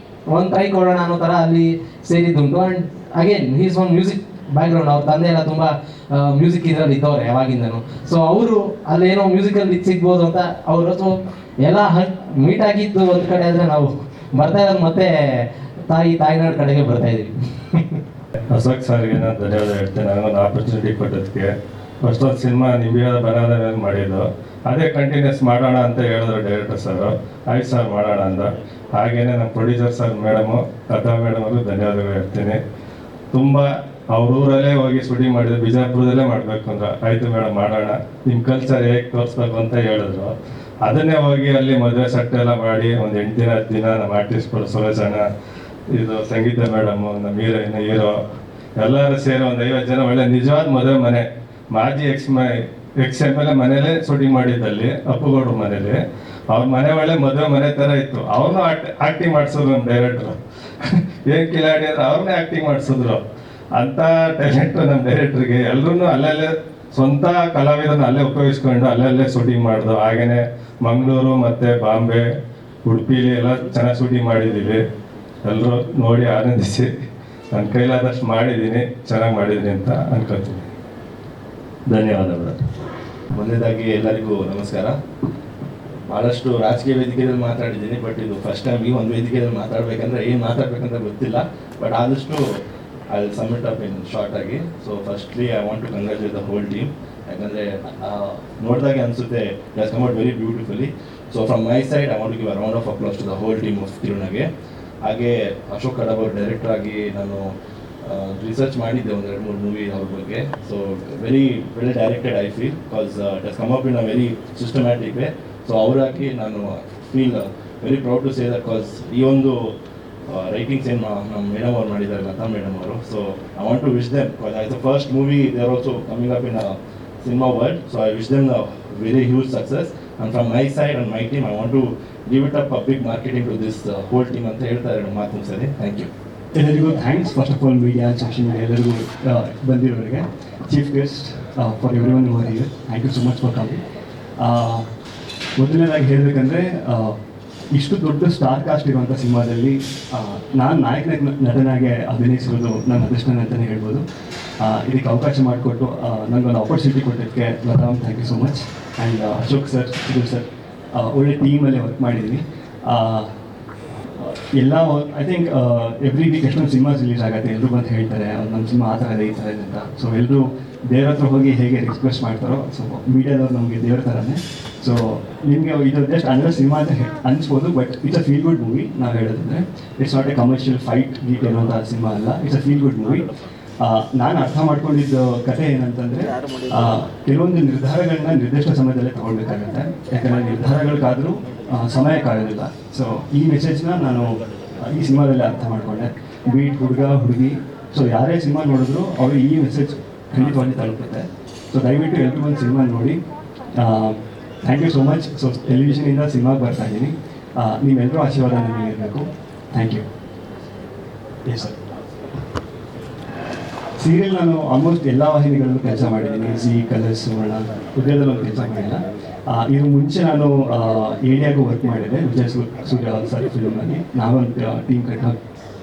Speaker 8: ಒಂದು ಟ್ರೈ ಕೊಡೋಣ ಅನ್ನೋ ಥರ ಅಲ್ಲಿ ಸೇರಿದ್ದುಂಟು. And again he's one music background. ಅವ್ರ ತಂದೆ ಎಲ್ಲ ತುಂಬ ಮ್ಯೂಸಿಕ್ ಇದರಲ್ಲಿ ಇದ್ದವ್ರೆ ಯಾವಾಗಿಂದನು. ಸೊ ಅವರು ಅಲ್ಲೇನೋ ಮ್ಯೂಸಿಕಲ್ಲಿ ಸಿಗ್ಬೋದು ಅಂತ ಅವರು. ಸೊ ಎಲ್ಲ ಮೀಟ್ ಆಗಿದ್ದು ಒಂದು ಕಡೆ ಆದರೆ ನಾವು ಬರ್ತಾ ಇರೋದು ಮತ್ತೆ ತಾಯಿನಾಡು ಕಡೆಗೆ ಬರ್ತಾ ಇದ್ದೀವಿ.
Speaker 9: ಅಶೋಕ್ ಸರ್ಗೆ ನಾನು ಧನ್ಯವಾದ ಹೇಳ್ತೇನೆ, ನನಗೊಂದು ಆಪರ್ಚುನಿಟಿ ಕೊಟ್ಟದಕ್ಕೆ. ಫಸ್ಟ್ ಒಂದು ಸಿನಿಮಾ ನಿಂಬಿಯಾದ ಬನಾದ ಮೇಲೆ ಮಾಡಿದ್ದು, ಅದೇ ಕಂಟಿನ್ಯೂಸ್ ಮಾಡೋಣ ಅಂತ ಹೇಳಿದ್ರು ಡೈರೆಕ್ಟರ್ ಸರ್. ಆಯ್ತು ಸರ್ ಮಾಡೋಣ ಅಂದ. ಹಾಗೇನೆ ನಮ್ಮ ಪ್ರೊಡ್ಯೂಸರ್ ಸರ್ ಮೇಡಮು, ಕಥಾ ಮೇಡಮಲ್ಲೂ ಧನ್ಯವಾದಗಳು ಹೇಳ್ತೀನಿ. ತುಂಬ ಅವ್ರ ಊರಲ್ಲೇ ಹೋಗಿ ಶೂಟಿಂಗ್ ಮಾಡಿದ್ರು, ಬಿಜಾಪುರದಲ್ಲೇ ಮಾಡಬೇಕು ಅಂದ್ರೆ ಆಯಿತು ಮೇಡಮ್ ಮಾಡೋಣ, ನಿಮ್ಮ ಕಲ್ಚರ್ ಹೇಗೆ ತೋರಿಸ್ಬೇಕು ಅಂತ ಹೇಳಿದ್ರು. ಅದನ್ನೇ ಹೋಗಿ ಅಲ್ಲಿ ಮದುವೆ ಸೆಟ್ ಎಲ್ಲ ಮಾಡಿ ಒಂದು 8 ದಿನ 10 ದಿನ ನಮ್ಮ ಆರ್ಟಿಸ್ಟ್ಗಳು ಸುರೇಶಣ್ಣ, ಇದು ಸಂಗೀತ ಮೇಡಮು, ನಮ್ಮ ಹೀರೋ ಎಲ್ಲರೂ ಸೇರಿ ಒಂದು 50 ಜನ ಒಳ್ಳೆ ನಿಜವಾದ ಮದುವೆ ಮನೆ. ಮಾಜಿ ಎಕ್ಸ್-MLA ಮನೇಲೇ ಶೂಟಿಂಗ್ ಮಾಡಿದ್ದಲ್ಲಿ, ಅಪ್ಪುಗೌಡ್ರ ಮನೇಲಿ. ಅವ್ರ ಮನೆ ಒಳ್ಳೆ ಮದುವೆ ಮನೆ ಥರ ಇತ್ತು. ಅವ್ರನ್ನೂ ಆ್ಯಕ್ಟಿಂಗ್ ಮಾಡಿಸಿದ್ರು ನಮ್ಮ ಡೈರೆಕ್ಟ್ರು. ಏನು ಕಿಲಾಡಿ ಅಂದ್ರೆ ಅವ್ರನ್ನೇ ಆ್ಯಕ್ಟಿಂಗ್ ಮಾಡಿಸಿದ್ರು. ಅಂಥ ಟ್ಯಾಲೆಂಟು ನಮ್ಮ ಡೈರೆಕ್ಟ್ರಿಗೆ. ಎಲ್ಲರೂ ಅಲ್ಲಲ್ಲೇ ಸ್ವಂತ ಕಲಾವಿದನ ಅಲ್ಲೇ ಉಪಯೋಗಿಸ್ಕೊಂಡು ಅಲ್ಲಲ್ಲೇ ಶೂಟಿಂಗ್ ಮಾಡಿದ್ರು. ಹಾಗೆಯೇ ಮಂಗಳೂರು ಮತ್ತು ಬಾಂಬೆ, ಉಡುಪಿಲಿ ಎಲ್ಲ ಚೆನ್ನಾಗಿ ಶೂಟಿಂಗ್ ಮಾಡಿದ್ದೀವಿ. ಎಲ್ಲರೂ ನೋಡಿ ಆನಂದಿಸಿ, ನನ್ನ ಕೈಲಾದಷ್ಟು ಮಾಡಿದ್ದೀನಿ, ಚೆನ್ನಾಗಿ ಮಾಡಿದ್ದೀನಿ ಅಂತ ಅನ್ಕೋತೀನಿ. ಧನ್ಯವಾದಗಳು.
Speaker 10: ಮೊದಲನೇದಾಗಿ ಎಲ್ಲರಿಗೂ ನಮಸ್ಕಾರ. ಭಾಳಷ್ಟು ರಾಜಕೀಯ ವೇದಿಕೆಯಲ್ಲಿ ಮಾತಾಡಿದ್ದೀನಿ, ಬಟ್ ಇದು ಫಸ್ಟ್ ಟೈಮ್ ಈ ಒಂದು ವೇದಿಕೆಯಲ್ಲಿ ಮಾತಾಡಬೇಕಂದ್ರೆ ಏನು ಮಾತಾಡಬೇಕಂತ ಗೊತ್ತಿಲ್ಲ. ಬಟ್ ಆದಷ್ಟು I will sum it up in short ಆಗಿ. So firstly I want to congratulate the whole team. ಯಾಕಂದರೆ ನೋಡಿದಾಗೆ ಅನಿಸುತ್ತೆ it has come out very beautifully. So from my side I want to give a round of applause to the whole team of Kirunage. ಹಾಗೆ ಅಶೋಕ್ ಕಡಬ್ ಅವರು director ಆಗಿ ನಾನು research ಮಾಡಿದ್ದೆ ಒಂದು 2-3 movie ಅವ್ರ ಬಗ್ಗೆ. So very well directed I feel, because it has come up in a very systematic way. So ಅವರಾಗಿ ನಾನು feel very proud to say that, because ಈ ಒಂದು ರೈಟಿಂಗ್ಸ್ ಏನು ನಮ್ಮ ಮೇಡಮ್ ಅವ್ರು ಮಾಡಿದ್ದಾರೆ, ಲತಾ ಮೇಡಮ್ ಅವರು. So I want to wish them, because as the first movie they are also coming up in a cinema world. So I wish them a very huge success. And from my side and my team I want to give it up a big marketing to this whole team ಅಂತ ಹೇಳ್ತಾರೆ ಮಾತು ಮುಗಿಸದೆ. Thank you.
Speaker 11: ಎಲ್ಲರಿಗೂ thanks. First of all media, social media ಎಲ್ಲರಿಗೂ ಬಂದಿರೋರಿಗೆ, chief guest for everyone who are here, thank you so much for coming. ಮೊದಲನೇದಾಗಿ ಹೇಳಬೇಕಂದ್ರೆ ಇಷ್ಟು ದೊಡ್ಡ ಸ್ಟಾರ್ ಕಾಸ್ಟ್ ಇರುವಂಥ ಸಿನಿಮಾದಲ್ಲಿ ನಾನು ನಟನಾಗೆ ಅಭಿನಯಿಸಿರೋದು ನನ್ನ ಅದೃಷ್ಟ ಅಂತಲೇ ಹೇಳ್ಬೋದು. ಇದಕ್ಕೆ ಅವಕಾಶ ಮಾಡಿಕೊಟ್ಟು ನನಗೊಂದು ಆಪರ್ಚುನಿಟಿ ಕೊಟ್ಟಿದ್ದಕ್ಕೆ Latha, thank you so much. And Ashok sir, Sudhir sir, ಒಳ್ಳೆ ಟೀಮಲ್ಲೇ ವರ್ಕ್ ಮಾಡಿದ್ದೀನಿ. ಎಲ್ಲ ಐ ಥಿಂಕ್ ಎವ್ರಿ ವೀಕ್ ಎಷ್ಟೊಂದು ಸಿನಿಮಾಸ್ ರಿಲೀಸ್ ಆಗುತ್ತೆ, ಎಲ್ಲರೂ ಬಂದು ಹೇಳ್ತಾರೆ ನಮ್ಮ ಸಿನಿಮಾ ಆ ಥರ ಇದೆ, ಈ ಥರ ಇದೆ ಅಂತ. ಸೊ ಎಲ್ಲರೂ ದೇವ್ರ ಹತ್ರ ಹೋಗಿ ಹೇಗೆ ರಿಕ್ವೆಸ್ಟ್ ಮಾಡ್ತಾರೋ, ಸೊ ಮೀಡಿಯಾದವ್ರು ನಮಗೆ ದೇವ್ರ ಥರನೇ. ಸೊ ನಿಮಗೆ ಇದು ಜಸ್ಟ್ ಅಂದರೆ ಸಿನಿಮಾ ಅಂತ ಅನಿಸ್ಬೋದು, but it's a feel good movie. ನಾವು ಹೇಳೋದಂದರೆ it's not a commercial fight ಗೀಟ್ ಅನ್ನೋಂಥ ಸಿನಿಮಾ ಅಲ್ಲ, it's a feel good movie. ನಾನು ಅರ್ಥ ಮಾಡ್ಕೊಂಡಿದ್ದು ಕಥೆ ಏನಂತಂದರೆ, ಕೆಲವೊಂದು ನಿರ್ಧಾರಗಳನ್ನ ನಿರ್ದಿಷ್ಟ ಸಮಯದಲ್ಲೇ ತೊಗೊಳ್ಬೇಕಾಗತ್ತೆ. ಯಾಕಂದರೆ ನಿರ್ಧಾರಗಳಿಗಾದರೂ ಸಮಯಕ್ಕಾಗೋದಿಲ್ಲ. ಸೊ ಈ ಮೆಸೇಜ್ನ ನಾನು ಈ ಸಿನಿಮಾದಲ್ಲಿ ಅರ್ಥ ಮಾಡಿಕೊಂಡೆ. ಬೀಟ್ ಹುಡುಗ ಹುಡುಗಿ, ಸೊ ಯಾರೇ ಸಿನಿಮಾ ನೋಡಿದ್ರು ಅವರು ಈ ಮೆಸೇಜ್ ಖಂಡಿತವಾಗಿ ತಲುಪುತ್ತೆ. ಸೊ ದಯವಿಟ್ಟು ಎಲ್ಲರೂ ಒಂದು ಸಿನಿಮಾ ನೋಡಿ. Thank you so much. So ಟೆಲಿವಿಷನಿಂದ ಸಿನಿಮಾಗೆ ಬರ್ತಾ ಇದ್ದೀನಿ, ನೀವೆಲ್ಲರೂ ಆಶೀರ್ವಾದ ನನಗೆ ಇರಬೇಕು. Thank you. Yes sir. Serial ನಾನು ಆಲ್ಮೋಸ್ಟ್ ಎಲ್ಲ ವಾಹಿನಿಗಳಲ್ಲೂ ಕೆಲಸ ಮಾಡಿದ್ದೀನಿ. ಝೀ, ಕಲರ್ಸ್, ಸುವರ್ಣ, ಉದಯದಲ್ಲಿ ಒಂದು ಕೆಲಸ ಮಾಡಿಲ್ಲ. ಇದ್ರ ಮುಂಚೆ ನಾನು ಏರಿಯಾಗೂ ವರ್ಕ್ ಮಾಡಿದ್ದೆ, ವಿಜಯ್ ಸೂರ್ಯ ಸರ್ ಫಿಲ್ಮಲ್ಲಿ. ನಾವೊಂದು ಟೀಮ್ ಕಟ್ಟ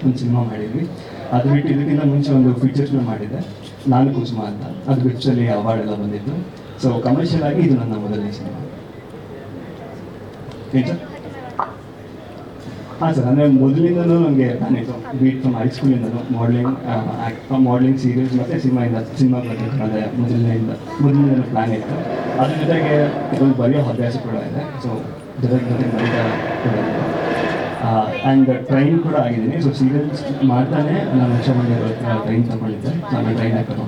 Speaker 11: ಒಂದು ಸಿನಿಮಾ ಮಾಡಿದ್ವಿ. ಅದು ಬಿಟ್ಟು ಇದಕ್ಕಿಂತ ಮುಂಚೆ ಒಂದು ಫೀಚರ್ಸ್ನ ಮಾಡಿದ್ದೆ, ನಾನು ಕುಸುಮ ಅಂತ. ಅದು ಬಿಚ್ಚಲ್ಲಿ ಅವಾರ್ಡ್ ಎಲ್ಲ ಬಂದಿತ್ತು. ಸೊ ಕಮರ್ಷಿಯಲ್ ಆಗಿ ಇದು ನನ್ನ ಮೊದಲನೇ ಸಿನಿಮಾ. ಏನು ಸರ್? ಹಾಂ ಸರ್, ಅಂದರೆ ಮೊದಲಿಂದನೂ ನನಗೆ ಪ್ಲಾನ್ ಇತ್ತು. ಬೀಟ್ ಫ್ರಮ್ ಹೈಸ್ಕೂಲಿಂದನೂ ಮಾಡಲಿಂಗ್ ಸೀರಿಯಲ್ಸ್ ಮತ್ತು ಸಿನಿಮಾ ಬರಬೇಕು ಅದೇ ಮೊದಲಿಂದನೂ ಪ್ಲಾನ್ ಇತ್ತು. ಅದ್ರ ಜೊತೆಗೆ ಇದೊಂದು ಬರೆಯೋ ಅಭ್ಯಾಸ ಕೂಡ ಇದೆ. ಸೊ ಜೊತೆಗೆ ಬರೀತಾ ಕೂಡ ಇದೆ. ಆ್ಯಂಡ್ ಟ್ರೈನ್ ಕೂಡ ಆಗಿದ್ದೀನಿ. ಸೊ ಸೀರಿಯಲ್ಸ್ ಮಾಡ್ತಾನೆ ನಾನು ವರ್ಷ ಟ್ರೈನ್ ತಗೊಂಡಿದ್ದೆ. ನಾನು ಟ್ರೈನ್ ಹಾಕೋದು.